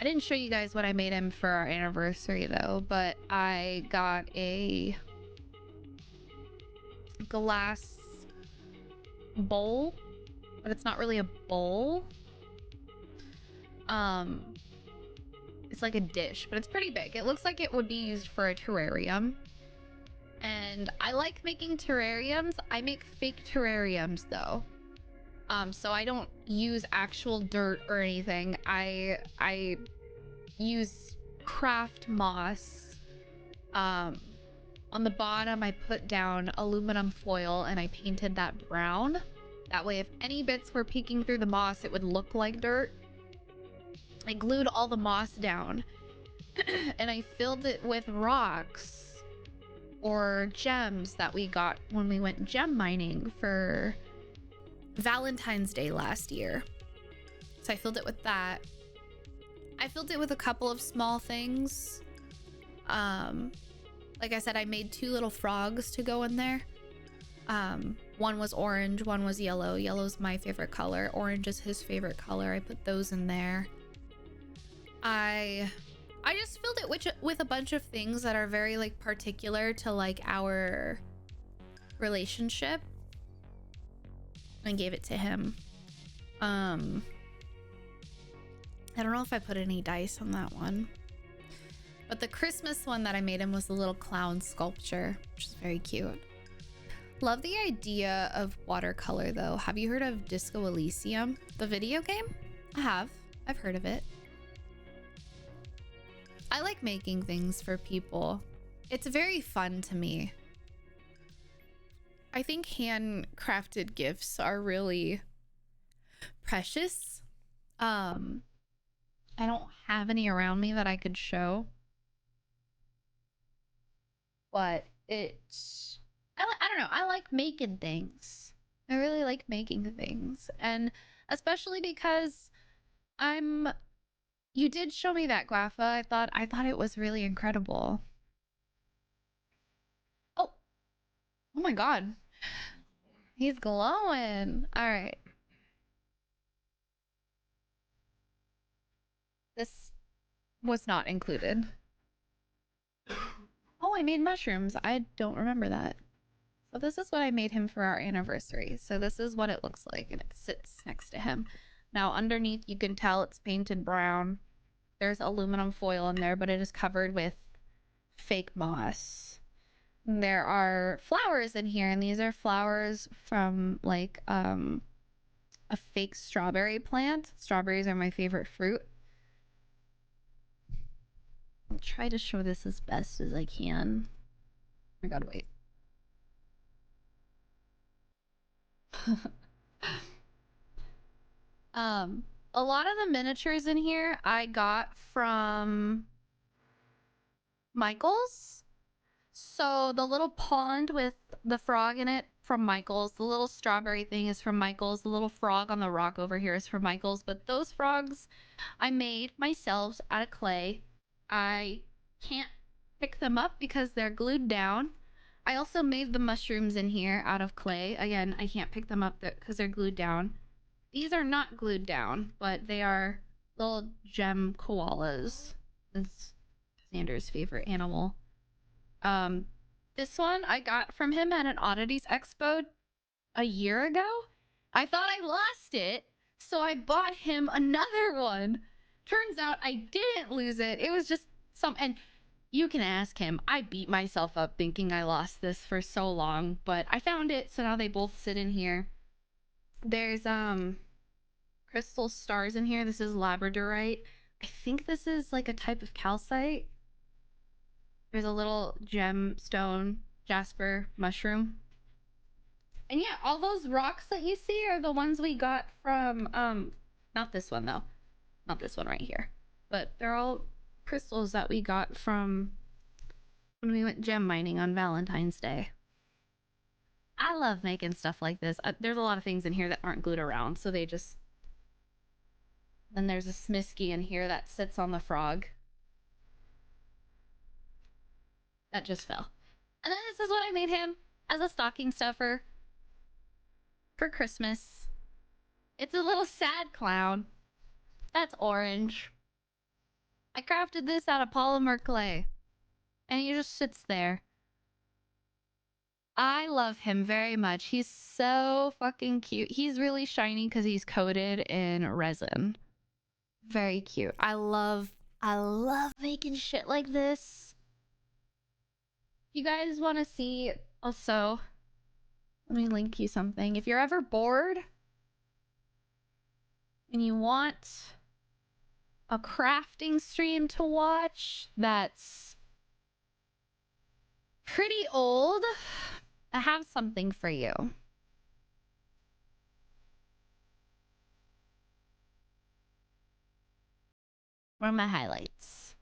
didn't show you guys what I made him for our anniversary though, but I got a glass bowl, but it's not really a bowl. It's like a dish, but it's pretty big. It looks like it would be used for a terrarium. And I like making terrariums. I make fake terrariums though. So I don't use actual dirt or anything. I use craft moss. On the bottom, I put down aluminum foil and I painted that brown. That way, if any bits were peeking through the moss, it would look like dirt. I glued all the moss down and I filled it with rocks or gems that we got when we went gem mining for Valentine's Day last year. So I filled it with that. I filled it with a couple of small things. Like I said, I made 2 little frogs to go in there. One was orange, one was yellow. Yellow's my favorite color. Orange is his favorite color. I put those in there. I just filled it with a bunch of things that are very like particular to like our relationship. And gave it to him. I don't know if I put any dice on that one. But the Christmas one that I made him was the little clown sculpture, which is very cute. Love the idea of watercolor though. Have you heard of Disco Elysium, the video game? I have. I've heard of it. I like making things for people. It's very fun to me. I think handcrafted gifts are really precious. I don't have any around me that I could show. But it's... I don't know. I like making things. I really like making things. And especially because you did show me that, Guafa. I thought it was really incredible. Oh. Oh my god. He's glowing. All right. This was not included. Oh, I made mushrooms. I don't remember that. So this is what I made him for our anniversary. So this is what it looks like, and it sits next to him. Now underneath, you can tell it's painted brown. There's aluminum foil in there, but it is covered with fake moss. There are flowers in here, and these are flowers from like a fake strawberry plant. Strawberries are my favorite fruit. I'll try to show this as best as I can. Oh my god, wait. A lot of the miniatures in here I got from Michael's. So the little pond with the frog in it from Michaels. The little strawberry thing is from Michaels. The little frog on the rock over here is from Michaels. But those frogs I made myself out of clay. I can't pick them up because they're glued down. I also made the mushrooms in here out of clay. Again, I can't pick them up because they're glued down. These are not glued down, but they are little gem koalas. It's Xander's favorite animal. This one I got from him at an Oddities Expo a year ago. I thought I lost it, so I bought him another one. Turns out I didn't lose it. It was just and you can ask him. I beat myself up thinking I lost this for so long, but I found it, so now they both sit in here. There's crystal stars in here. This is labradorite. I think this is like a type of calcite. There's a little gemstone jasper mushroom. And yeah, all those rocks that you see are the ones we got from not this one though. Not this one right here. But they're all crystals that we got from when we went gem mining on Valentine's Day. I love making stuff like this. There's a lot of things in here that aren't glued around, so they just... Then there's a Smisky in here that sits on the frog. That just fell. And then this is what I made him as a stocking stuffer for Christmas. It's a little sad clown. That's orange. I crafted this out of polymer clay. And he just sits there. I love him very much. He's so fucking cute. He's really shiny because he's coated in resin. Very cute. I love making shit like this. You guys want to see also, let me link you something. If you're ever bored and you want a crafting stream to watch that's pretty old, I have something for you. What are my highlights?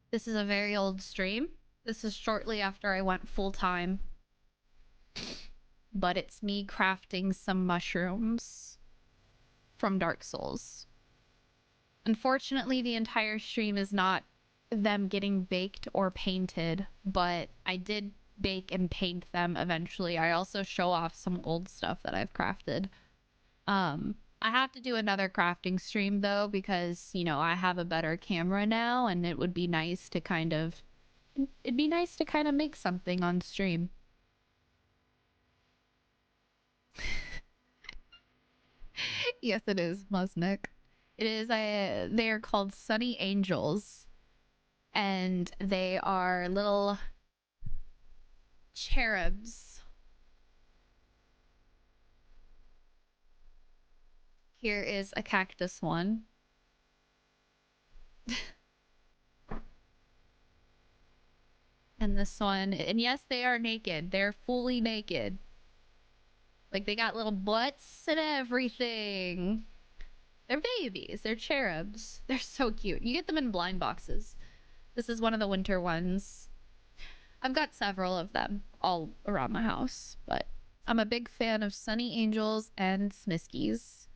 This is a very old stream. This is shortly after I went full-time. But it's me crafting some mushrooms from Dark Souls. Unfortunately, the entire stream is not them getting baked or painted, but I did bake and paint them eventually. I also show off some old stuff that I've crafted. I have to do another crafting stream though, because, you know, I have a better camera now, and it would be nice to kind of make something on stream. Yes, it is, Musnick. It is they are called Sunny Angels, and they are little cherubs. Here is a cactus one. And this one, and yes, they are naked. They're fully naked. Like, they got little butts and everything. They're babies. They're cherubs. They're so cute. You get them in blind boxes. This is one of the winter ones. I've got several of them all around my house, but I'm a big fan of Sunny Angels and Smiskies.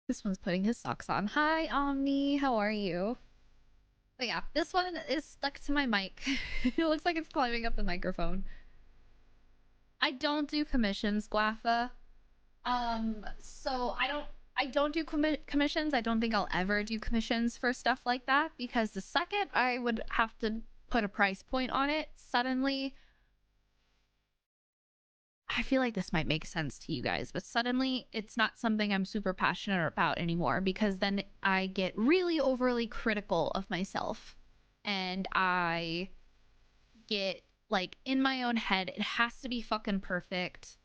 This one's putting his socks on. Hi, Omni. How are you? But yeah, this one is stuck to my mic. It looks like it's climbing up the microphone. I don't do commissions, Guafa. So I don't do commissions. I don't think I'll ever do commissions for stuff like that, because the second I would have to put a price point on it, suddenly, I feel like this might make sense to you guys, but suddenly it's not something I'm super passionate about anymore, because then I get really overly critical of myself, and I get like in my own head, it has to be fucking perfect.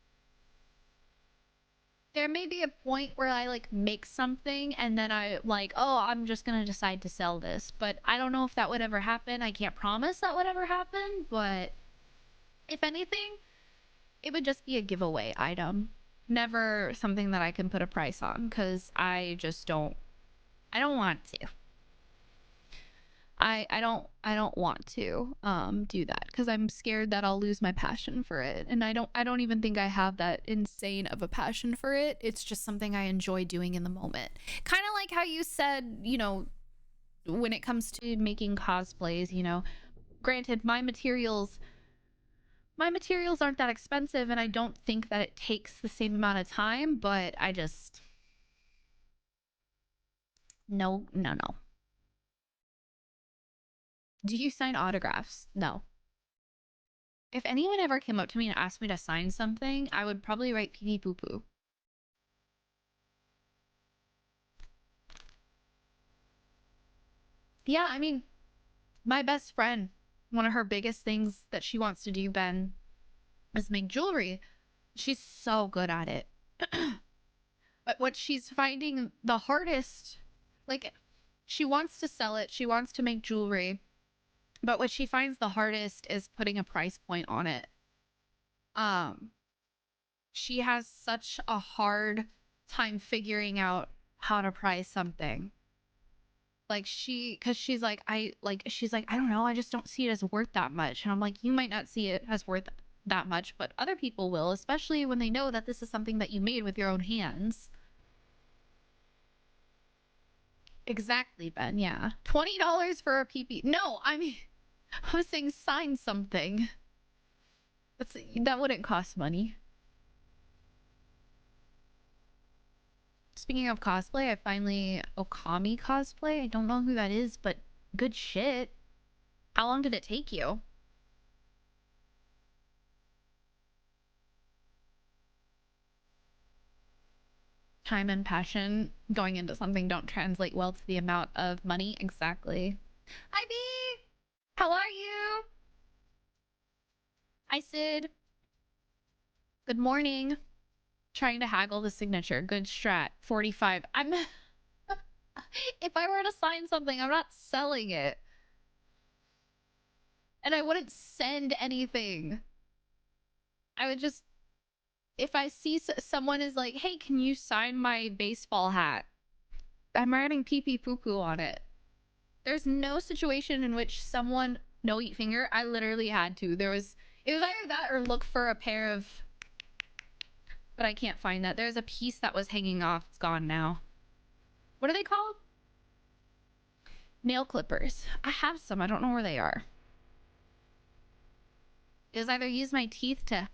There may be a point where I like make something and then I like, oh, I'm just gonna decide to sell this, but I don't know if that would ever happen. I can't promise that would ever happen, but if anything, it would just be a giveaway item. Never something that I can put a price on, because I just don't I don't want to. I don't want to do that because I'm scared that I'll lose my passion for it. And I don't even think I have that insane of a passion for it. It's just something I enjoy doing in the moment. Kind of like how you said, when it comes to making cosplays, granted my materials aren't that expensive and I don't think that it takes the same amount of time, but I just no. Do you sign autographs? No. If anyone ever came up to me and asked me to sign something, I would probably write pee pee poo poo. Yeah, I mean, my best friend, one of her biggest things that she wants to do, Ben, is make jewelry. She's so good at it. But what she's finding the hardest, like, she wants to sell it, she wants to make jewelry, but what she finds the hardest is putting a price point on it. Um, she has such a hard time figuring out how to price something. Like cause she's like, I don't know, I just don't see it as worth that much. And I'm like, you might not see it as worth that much, but other people will, especially when they know that this is something that you made with your own hands. Exactly, Ben. Yeah. $20 for a PP. No, I mean, I was saying sign something. That wouldn't cost money. Speaking of cosplay, I finally Okami cosplay. I don't know who that is, but good shit. How long did it take you? Time and passion going into something don't translate well to the amount of money. Exactly. Hi, B. How are you? Hi, Sid. Good morning. Trying to haggle the signature. Good strat. 45. I'm. If I were to sign something, I'm not selling it. And I wouldn't send anything. I would just. If I see someone is like, hey, can you sign my baseball hat? I'm writing pee pee poo poo on it. There's no situation in which someone no eat finger. I literally had to. It was either that or look for a pair of, but I can't find that. There's a piece that was hanging off. It's gone now. What are they called? Nail clippers. I have some. I don't know where they are. It was either use my teeth to.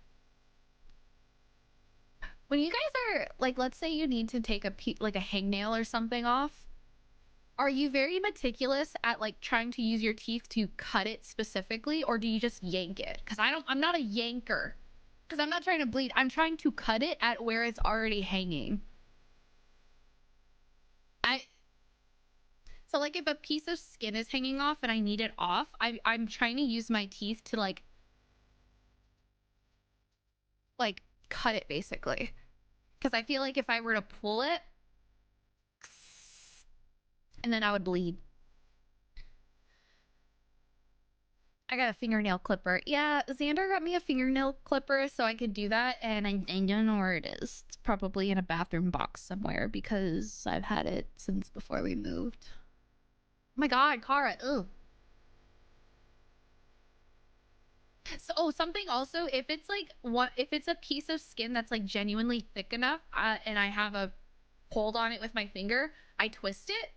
When you guys are like, let's say you need to take like a hangnail or something off. Are you very meticulous at like trying to use your teeth to cut it specifically, or do you just yank it? Because I'm not a yanker. Because I'm not trying to bleed. I'm trying to cut it at where it's already hanging. So like if a piece of skin is hanging off and I need it off, I'm trying to use my teeth to like cut it basically. Because I feel like if I were to pull it, and then I would bleed. I got a fingernail clipper. Yeah, Xander got me a fingernail clipper so I could do that, and I don't know where it is. It's probably in a bathroom box somewhere because I've had it since before we moved. Oh my god, Kara, ugh. So, something also, if it's like if it's a piece of skin that's like genuinely thick enough, and I have a hold on it with my finger, I twist it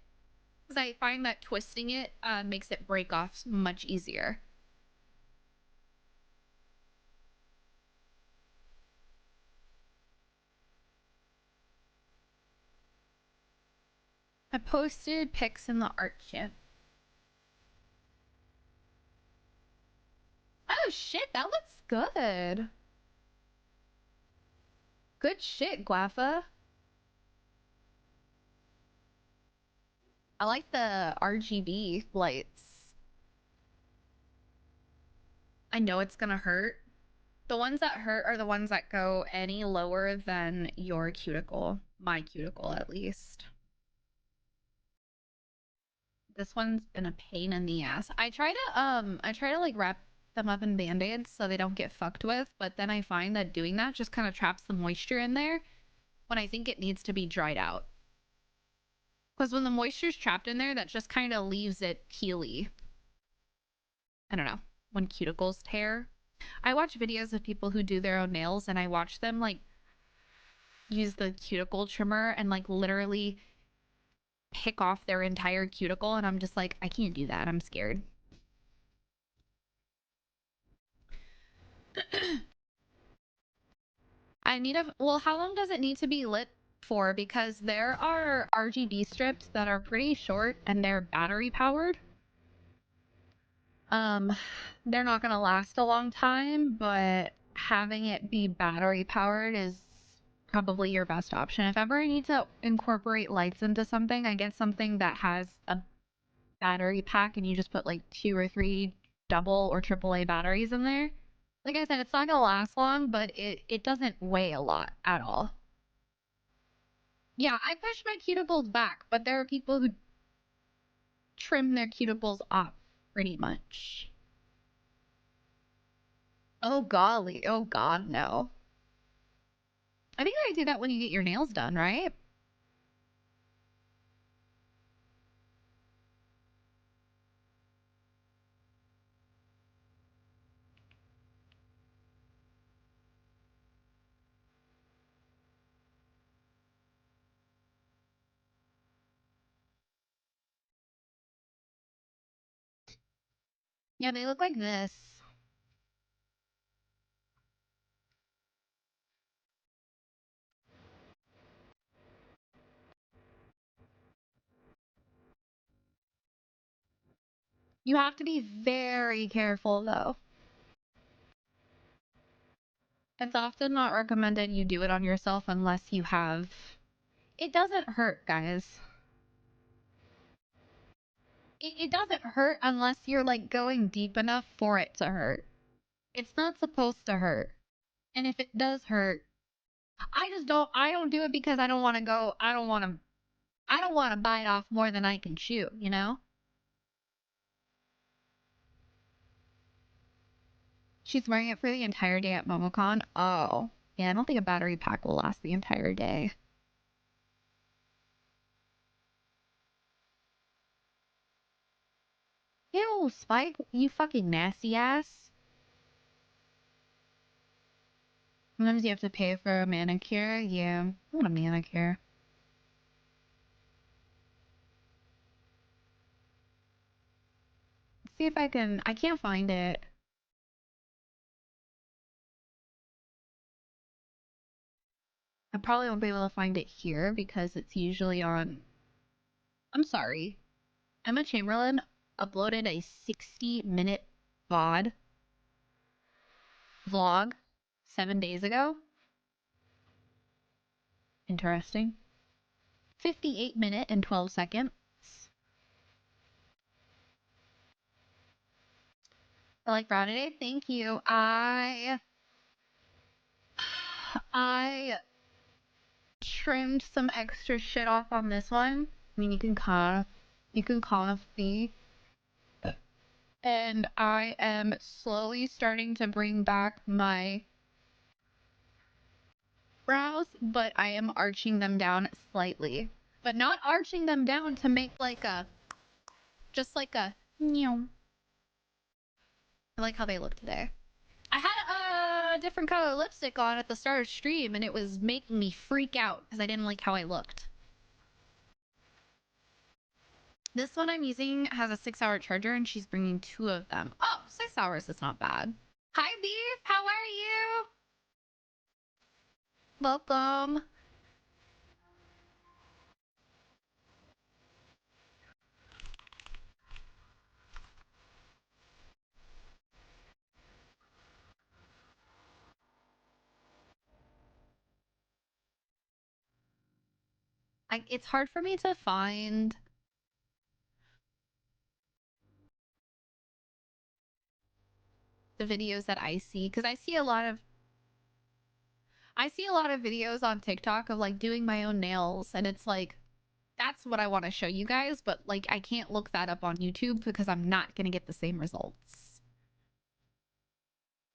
because I find that twisting it makes it break off much easier. I posted pics in the art chat. Oh shit, that looks good. Good shit, Guafa. I like the RGB lights. I know it's gonna hurt. The ones that hurt are the ones that go any lower than your cuticle. My cuticle, at least. This one's been a pain in the ass. I try to like wrap them up in band-aids so they don't get fucked with, but then I find that doing that just kind of traps the moisture in there when I think it needs to be dried out. Because when the moisture's trapped in there, that just kind of leaves it peely. I don't know. When cuticles tear. I watch videos of people who do their own nails, and I watch them, like, use the cuticle trimmer and, like, literally pick off their entire cuticle, and I'm just like, I can't do that. I'm scared. I need a... Well, how long does it need to be lit for? Because there are RGB strips that are pretty short, and they're battery powered. They're not gonna last a long time, but having it be battery powered is probably your best option. If ever I need to incorporate lights into something, I get something that has a battery pack and you just put like 2 or 3 double or triple A batteries in there. Like I said, it's not gonna last long, but it doesn't weigh a lot at all. Yeah, I push my cuticles back, but there are people who trim their cuticles off pretty much. Oh golly, oh god, no. I think I do that when you get your nails done, right? Yeah, they look like this. You have to be very careful though. It's often not recommended you do it on yourself unless you have... It doesn't hurt, guys. It doesn't hurt unless you're like going deep enough for it to hurt. It's not supposed to hurt. And if it does hurt, I don't do it because I don't want to go, I don't want to bite off more than I can chew, you know? She's wearing it for the entire day at MomoCon. Oh. Yeah, I don't think a battery pack will last the entire day. Ew, Spike, you fucking nasty ass. Sometimes you have to pay for a manicure. Yeah, I want a manicure. Let's see if I can't find it. I probably won't be able to find it here because it's usually on... I'm sorry. Emma Chamberlain uploaded a 60-minute vlog 7 days ago. Interesting. 58-minute and 12 seconds. I like brown today. Thank you. I trimmed some extra shit off on this one. I mean, you can kind of see. And I am slowly starting to bring back my brows, but I am arching them down slightly. But not arching them down to make like a, just like a, I like how they look today. I had a different color lipstick on at the start of stream, and it was making me freak out because I didn't like how I looked. This one I'm using has a 6-hour charger, and she's bringing 2 of them. Oh, 6 hours is not bad. Hi, Beef. How are you? Welcome. It's hard for me to find the videos that I see, because I see a lot of videos on TikTok of like doing my own nails, and it's like, that's what I want to show you guys, but like I can't look that up on YouTube because I'm not gonna get the same results.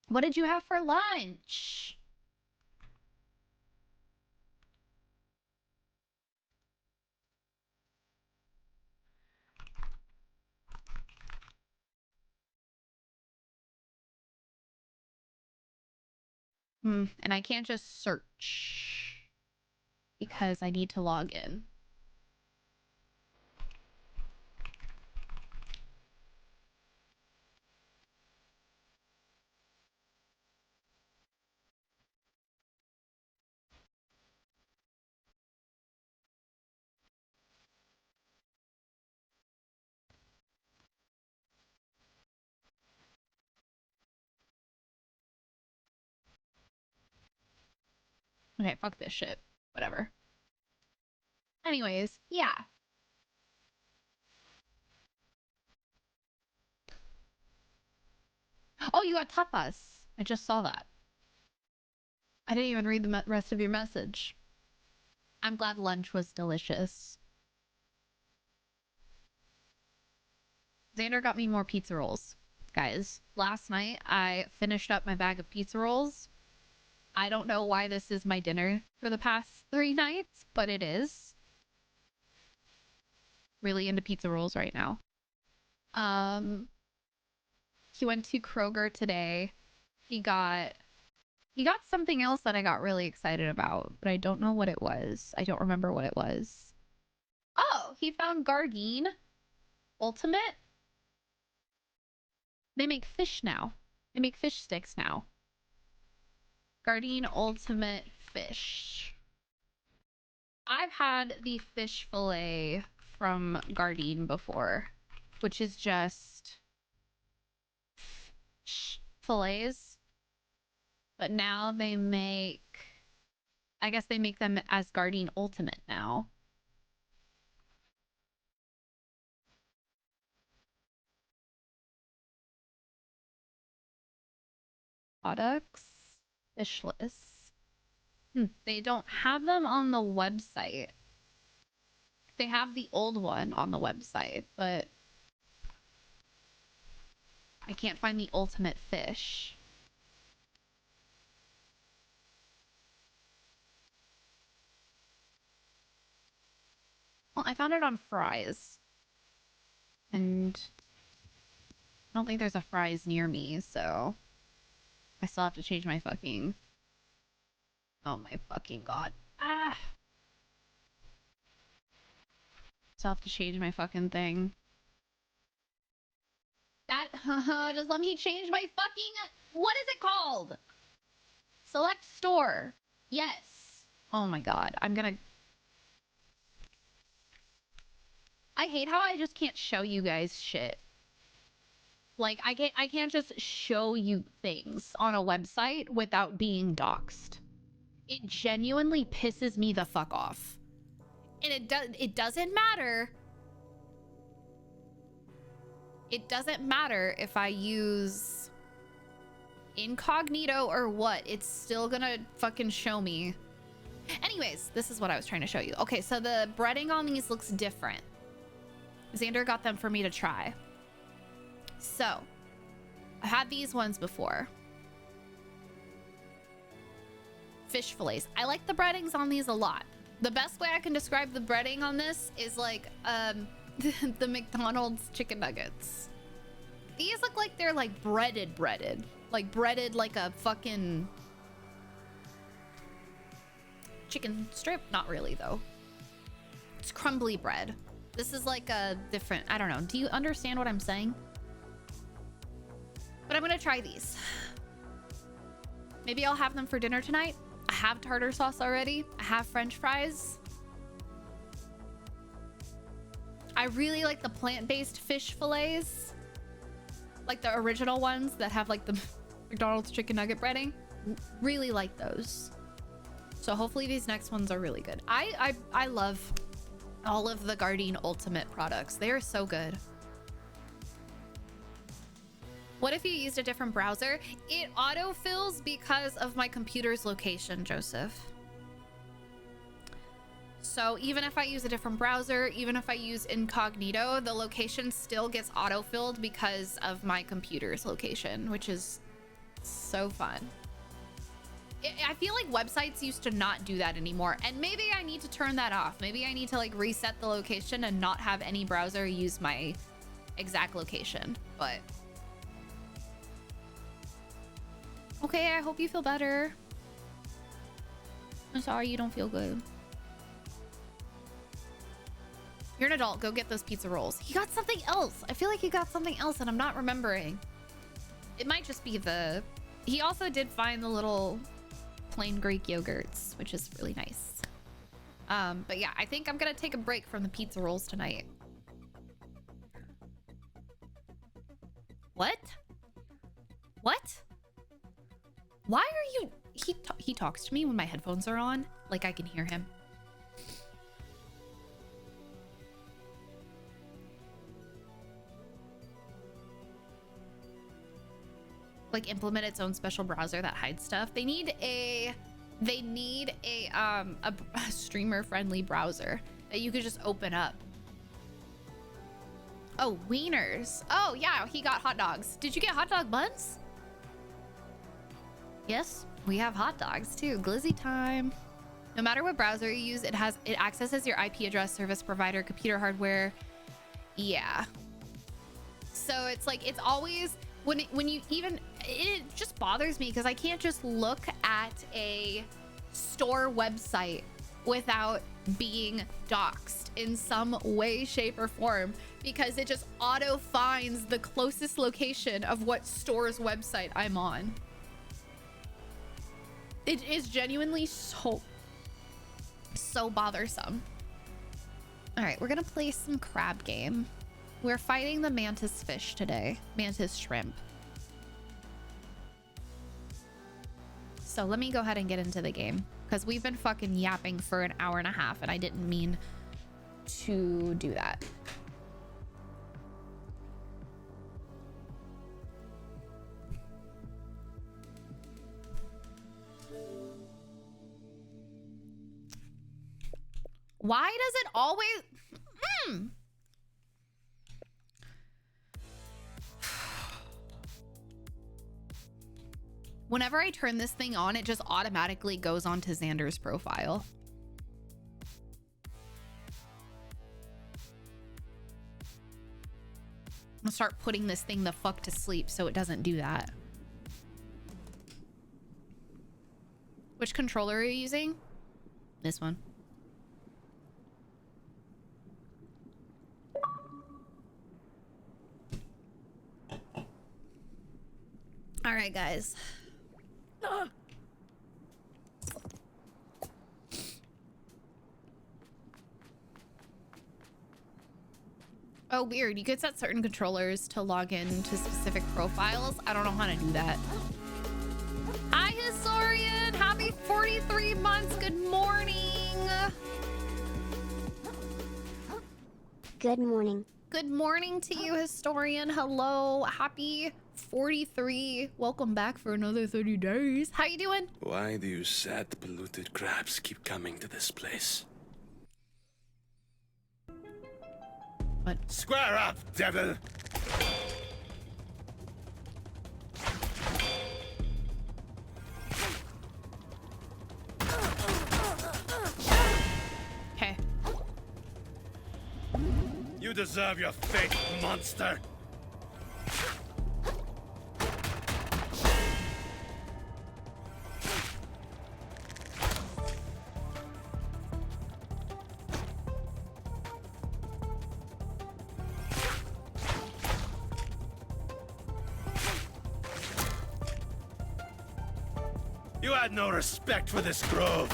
What did you have for lunch? And I can't just search because I need to log in. Okay, fuck this shit. Whatever. Anyways, yeah. Oh, you got tapas. I just saw that. I didn't even read the rest of your message. I'm glad lunch was delicious. Xander got me more pizza rolls. Guys, last night I finished up my bag of pizza rolls. I don't know why this is my dinner for the past 3 nights, but it is. Really into pizza rolls right now. He went to Kroger today. He got something else that I got really excited about, but I don't know what it was. I don't remember what it was. Oh, he found Gardein Ultimate. They make fish now. They make fish sticks now. Gardein Ultimate Fish. I've had the fish fillet from Gardein before, which is just fillets. But now they make, I guess they make them as Gardein Ultimate now. Products. Fishless. They don't have them on the website. They have the old one on the website, but I can't find the ultimate fish. Well, I found it on Fry's. And I don't think there's a Fry's near me, so I still have to change my fucking... Oh my fucking god. Ah! Still have to change my fucking thing. That... just let me change my fucking... What is it called? Select store. Yes. Oh my god. I'm gonna... I hate how I just can't show you guys shit. Like, I can't just show you things on a website without being doxxed. It genuinely pisses me the fuck off. And it doesn't matter. It doesn't matter if I use incognito or what. It's still gonna fucking show me. Anyways, this is what I was trying to show you. Okay, so the breading on these looks different. Xander got them for me to try. So, I had these ones before. Fish fillets. I like the breadings on these a lot. The best way I can describe the breading on this is like the McDonald's chicken nuggets. These look like they're like breaded. Like breaded like a fucking chicken strip. Not really though. It's crumbly bread. This is like a different, I don't know. Do you understand what I'm saying? But I'm gonna try these. Maybe I'll have them for dinner tonight. I have tartar sauce already. I have French fries. I really like the plant-based fish fillets. Like the original ones that have like the McDonald's chicken nugget breading. Really like those. So hopefully these next ones are really good. I love all of the Gardein Ultimate products. They are so good. What if you used a different browser? It autofills because of my computer's location, Joseph. So even if I use a different browser, even if I use incognito, the location still gets autofilled because of my computer's location, which is so fun. I feel like websites used to not do that anymore, and maybe I need to turn that off. Maybe I need to like reset the location and not have any browser use my exact location, but... Okay, I hope you feel better. I'm sorry you don't feel good. You're an adult. Go get those pizza rolls. He got something else. I feel like he got something else and I'm not remembering. It might just be the... He also did find the little plain Greek yogurts, which is really nice. But yeah, I think I'm gonna take a break from the pizza rolls tonight. What? What? Why are you... He talks to me when my headphones are on. Like I can hear him. Like implement its own special browser that hides stuff. They need a streamer friendly browser that you could just open up. Oh, wieners. Oh yeah, he got hot dogs. Did you get hot dog buns? Yes, we have hot dogs too. Glizzy time. No matter what browser you use, it accesses your IP address, service provider, computer hardware. Yeah. So it's like, it's always when you even, it just bothers me because I can't just look at a store website without being doxxed in some way, shape, or form, because it just auto finds the closest location of what store's website I'm on. It is genuinely so bothersome. All right, we're gonna play some crab game. We're fighting the mantis fish today. Mantis shrimp. So let me go ahead and get into the game because we've been fucking yapping for an hour and a half and I didn't mean to do that. Why does it always... Whenever I turn this thing on, it just automatically goes onto Xander's profile. I'm gonna start putting this thing the fuck to sleep so it doesn't do that. Which controller are you using? This one. All right, guys. Oh, weird. You could set certain controllers to log in to specific profiles. I don't know how to do that. Hi, Historian. Happy 43 months. Good morning. Good morning. Good morning to you, Historian. Hello. Happy 43. Welcome back for another 30 days. How you doing? Why do you sad, polluted crabs keep coming to this place? What? Square up, devil! Okay. You deserve your fate, monster! You had no respect for this grove.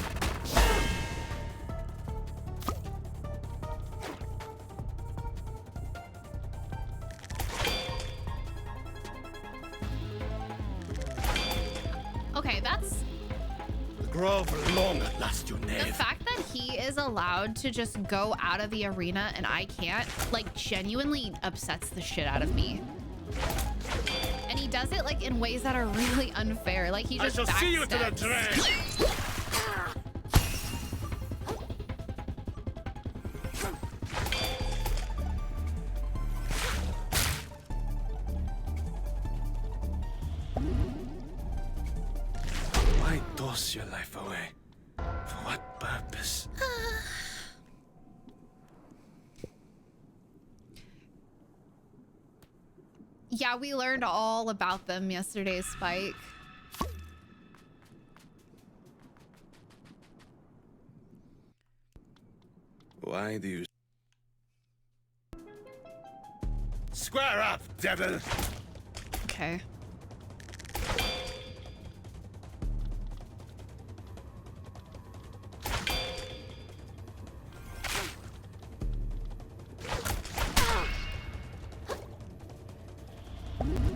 Okay, that's... The grove will long at last, you The knave. fact that he is allowed to just go out of the arena and I can't, like, genuinely upsets the shit out of me. And he does it, like, in ways that are really unfair. Like, he just I shall see you to the backsteps. train! Why toss your life away? For what purpose? Yeah, we learned all about them yesterday, Spike. Why do you... Square up, devil! Okay.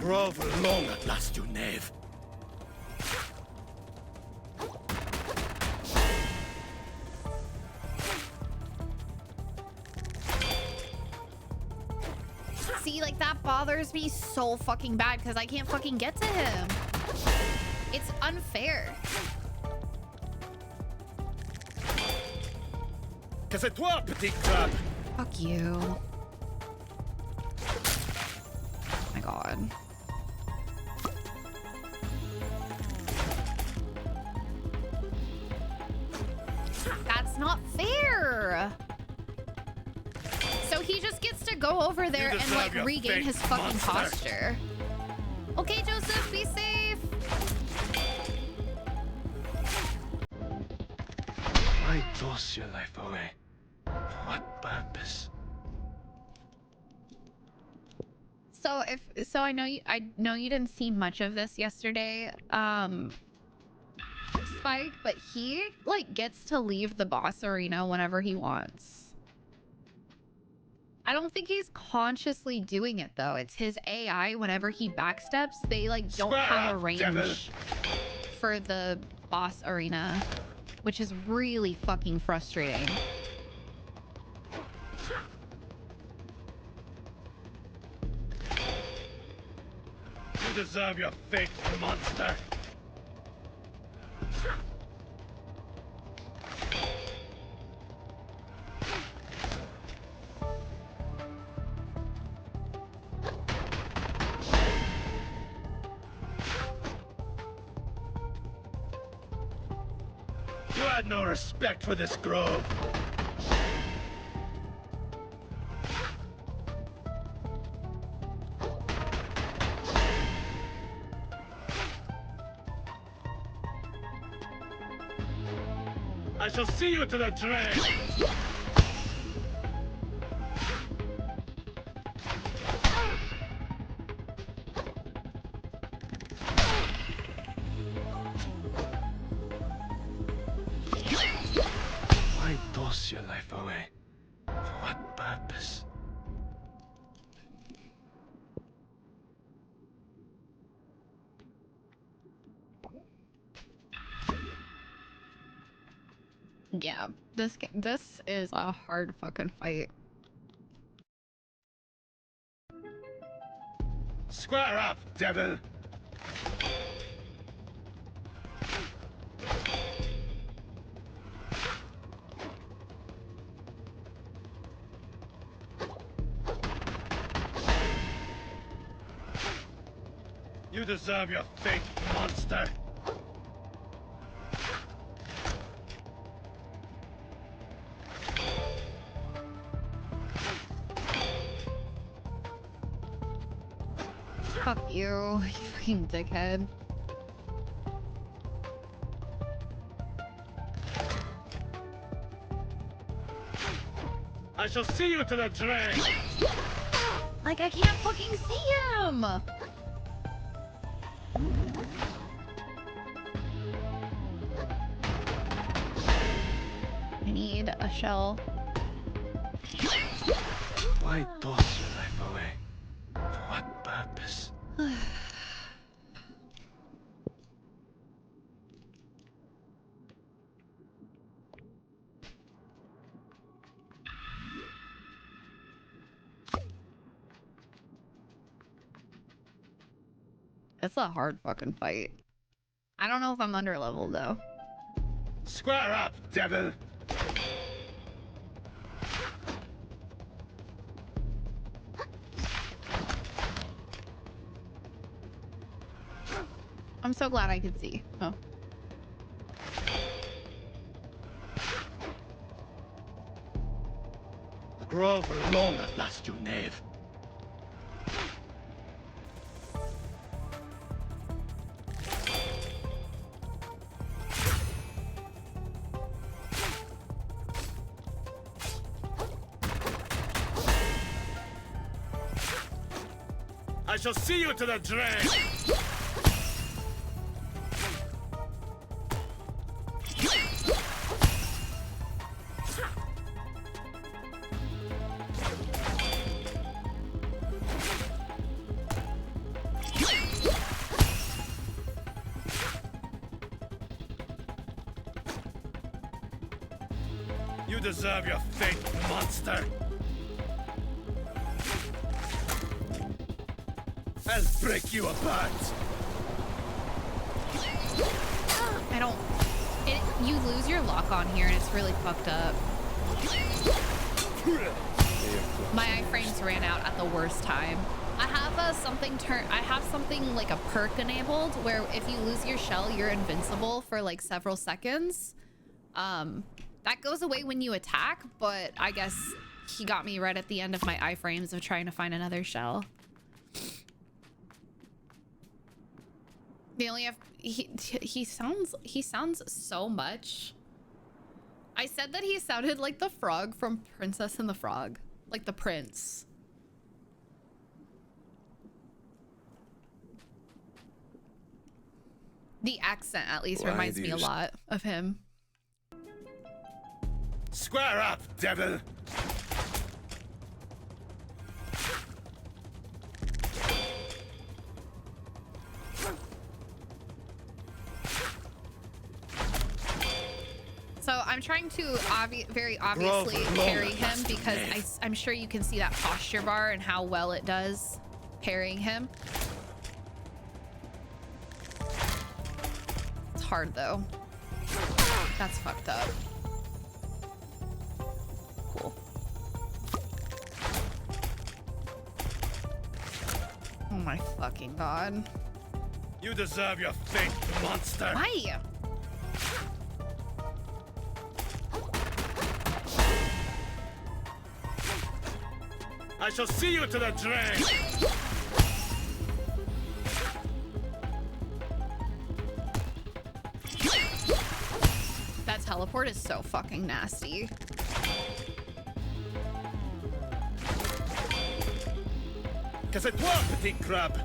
Grovel long at last, you knave. See, like, that bothers me so fucking bad because I can't fucking get to him. It's unfair. Casse-toi, petit crab! Fuck you. Oh my god. That's not fair. So he just gets to go over there and deserve like your regain fate, his fucking monster. posture. Okay, Joseph, be safe. Why toss your life away? For what purpose? So I know you didn't see much of this yesterday, Spike, but he like gets to leave the boss arena whenever he wants. I don't think he's consciously doing it though. It's his AI. Whenever he backsteps, they like don't Square have a up, range devil. for the boss arena, which is really fucking frustrating. You deserve your fate, monster! You had no respect for this grove. I shall see you to the train! Why toss your life away? For what purpose? Yeah, this is a hard fucking fight. Square up, devil! You deserve your fate, monster! Fuck you, you fucking dickhead. I shall see you to the train! Like, I can't fucking see him! I need a shell. Why toss your life away? For what purpose? It's a hard fucking fight. I don't know if I'm under level though. Square up, devil! I'm so glad I could see. Oh. Grovel long at last, you knave. I shall see you to the drain! You deserve your fate, monster! I'll break you apart! I don't. You lose your lock on here, and it's really fucked up. My iframes ran out at the worst time. I have I have something like a perk enabled where if you lose your shell, you're invincible for like several seconds. That goes away when you attack, but I guess he got me right at the end of my iframes of trying to find another shell. They only have he sounds so much. I said that he sounded like the frog from Princess and the Frog, like the prince. The accent at least reminds me a lot of him. Square up, devil! So I'm trying to very obviously parry him because I'm sure you can see that posture bar and how well it does parrying him. It's hard though. That's fucked up. Cool. Oh my fucking god. You deserve your fate, monster! Why? I shall see you to the drain! That teleport is so fucking nasty. Que c'est toi, petit crabe!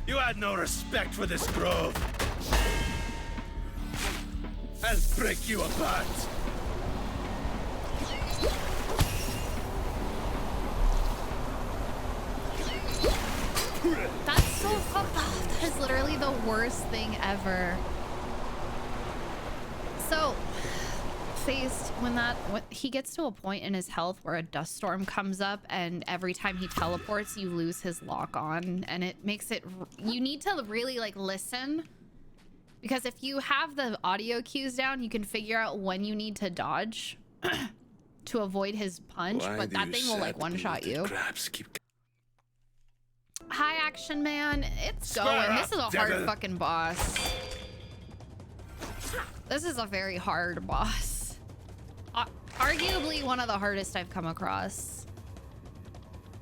You had no respect for this grove. I'll break you apart. That's so fucked up. That is literally the worst thing ever. So, Phased, when he gets to a point in his health where a dust storm comes up and every time he teleports you lose his lock on, and it makes it, you need to really like listen, because if you have the audio cues down you can figure out when you need to dodge to avoid his punch. But that thing will like one-shot you. Hi Action Man, it's going. This is a hard fucking boss. This is a very hard boss. Arguably one of the hardest I've come across.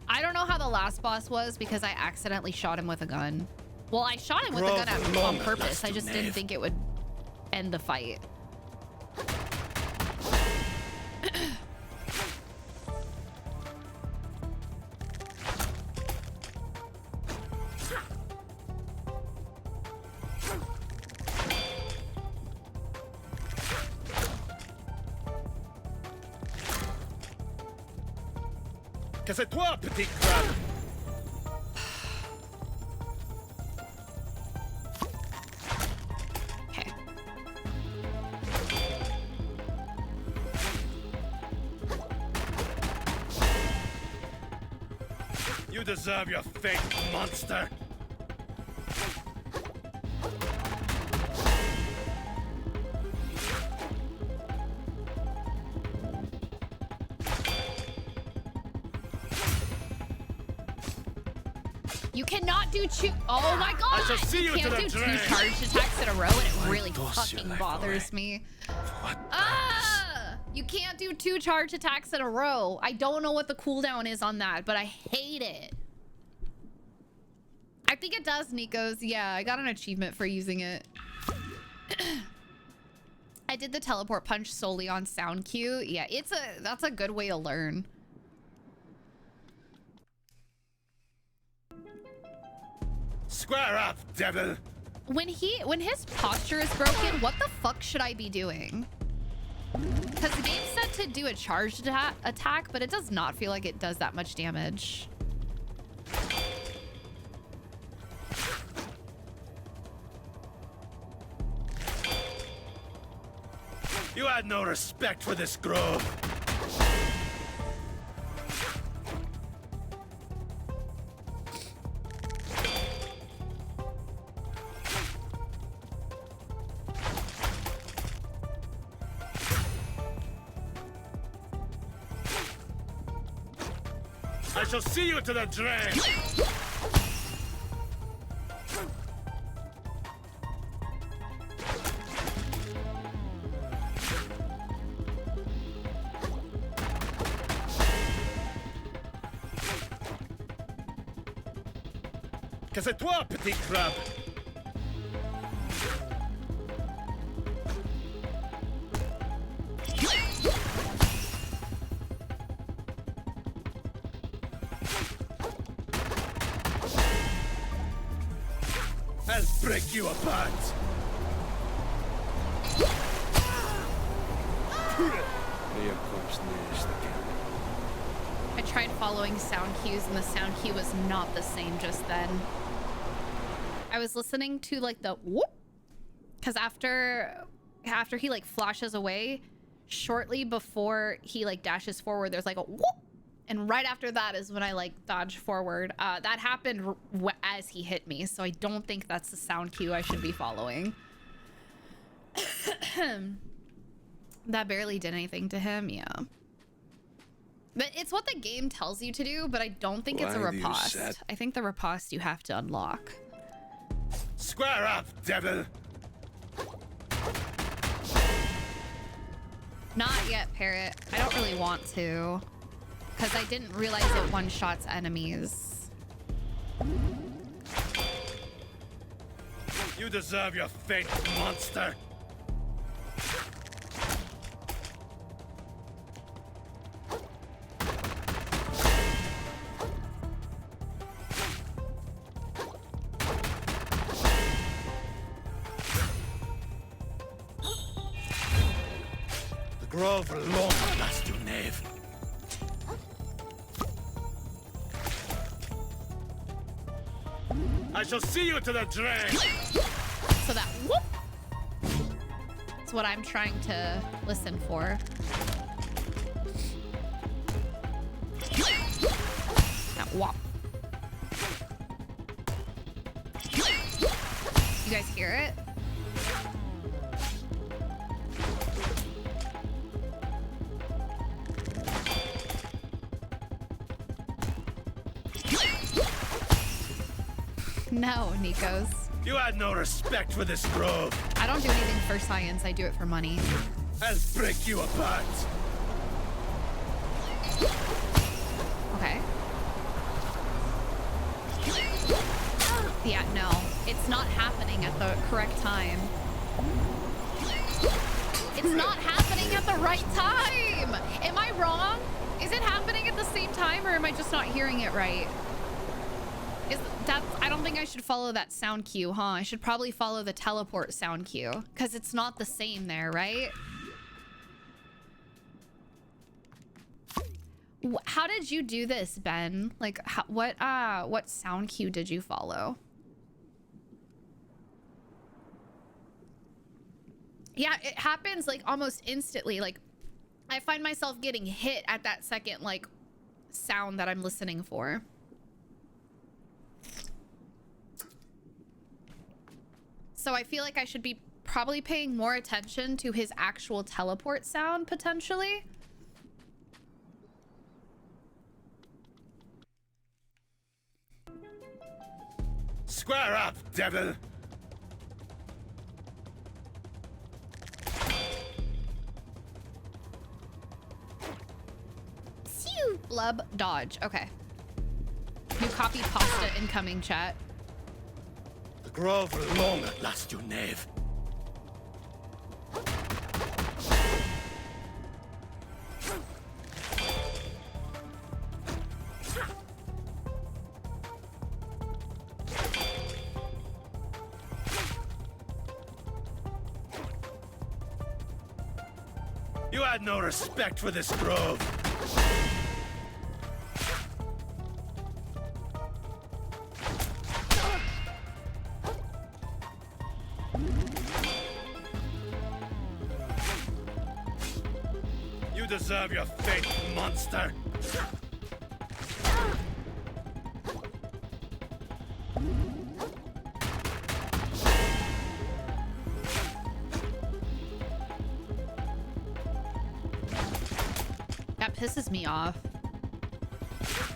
I don't know how the last boss was because I accidentally shot him with a gun. Well, I shot him with a gun on purpose. I just didn't think it would end the fight. Que c'est toi, petit crabe! Okay. You deserve your fate, monster! You cannot do two. Oh my god! I shall see you can't to the do two drain. charged attacks in a row, and it Why really toss your fucking life bothers away? me. What Ah! You can't do two charge attacks in a row. I don't know what the cooldown is on that, but I hate it. I think it does, Nikos. Yeah, I got an achievement for using it. I did the teleport punch solely on sound cue. Yeah, that's a good way to learn. Square up, devil! When his posture is broken, what the fuck should I be doing? Because the game said to do a charged attack, but it does not feel like it does that much damage. You had no respect for this grove. I shall see you to the drain. Que c'est toi, petit crabe? I'll break you apart. I tried following sound cues and the sound cue was not the same just then. I was listening to like the whoop, because after he like flashes away, shortly before he like dashes forward, there's like a whoop, and right after that is when I like dodge forward. That happened as he hit me, so I don't think that's the sound cue I should be following. That barely did anything to him, yeah. But it's what the game tells you to do, but I don't think it's a riposte. I think the riposte you have to unlock. Square up, devil! Not yet, Parrot. I don't really want to, because I didn't realize it one-shots enemies. You deserve your fate, monster! Grove long last, you knave. I shall see you to the drain. So that whoop, that's what I'm trying to listen for. That whop. You guys hear it? No, Nikos. You had no respect for this grove. I don't do anything for science. I do it for money. I'll break you apart. Okay. Yeah, no. It's not happening at the correct time. It's not happening at the right time! Am I wrong? Is it happening at the same time, or am I just not hearing it right? I don't think I should follow that sound cue, huh? I should probably follow the teleport sound cue, because it's not the same there, right? How did you do this, Ben? Like, what sound cue did you follow? Yeah, it happens like almost instantly. Like, I find myself getting hit at that second, like, sound that I'm listening for. So I feel like I should be probably paying more attention to his actual teleport sound, potentially. Square up, devil! Phew. Blub dodge. Okay. New copy pasta incoming chat. The grove will long at last, you knave. You had no respect for this grove. You deserve your fate, monster. That pisses me off.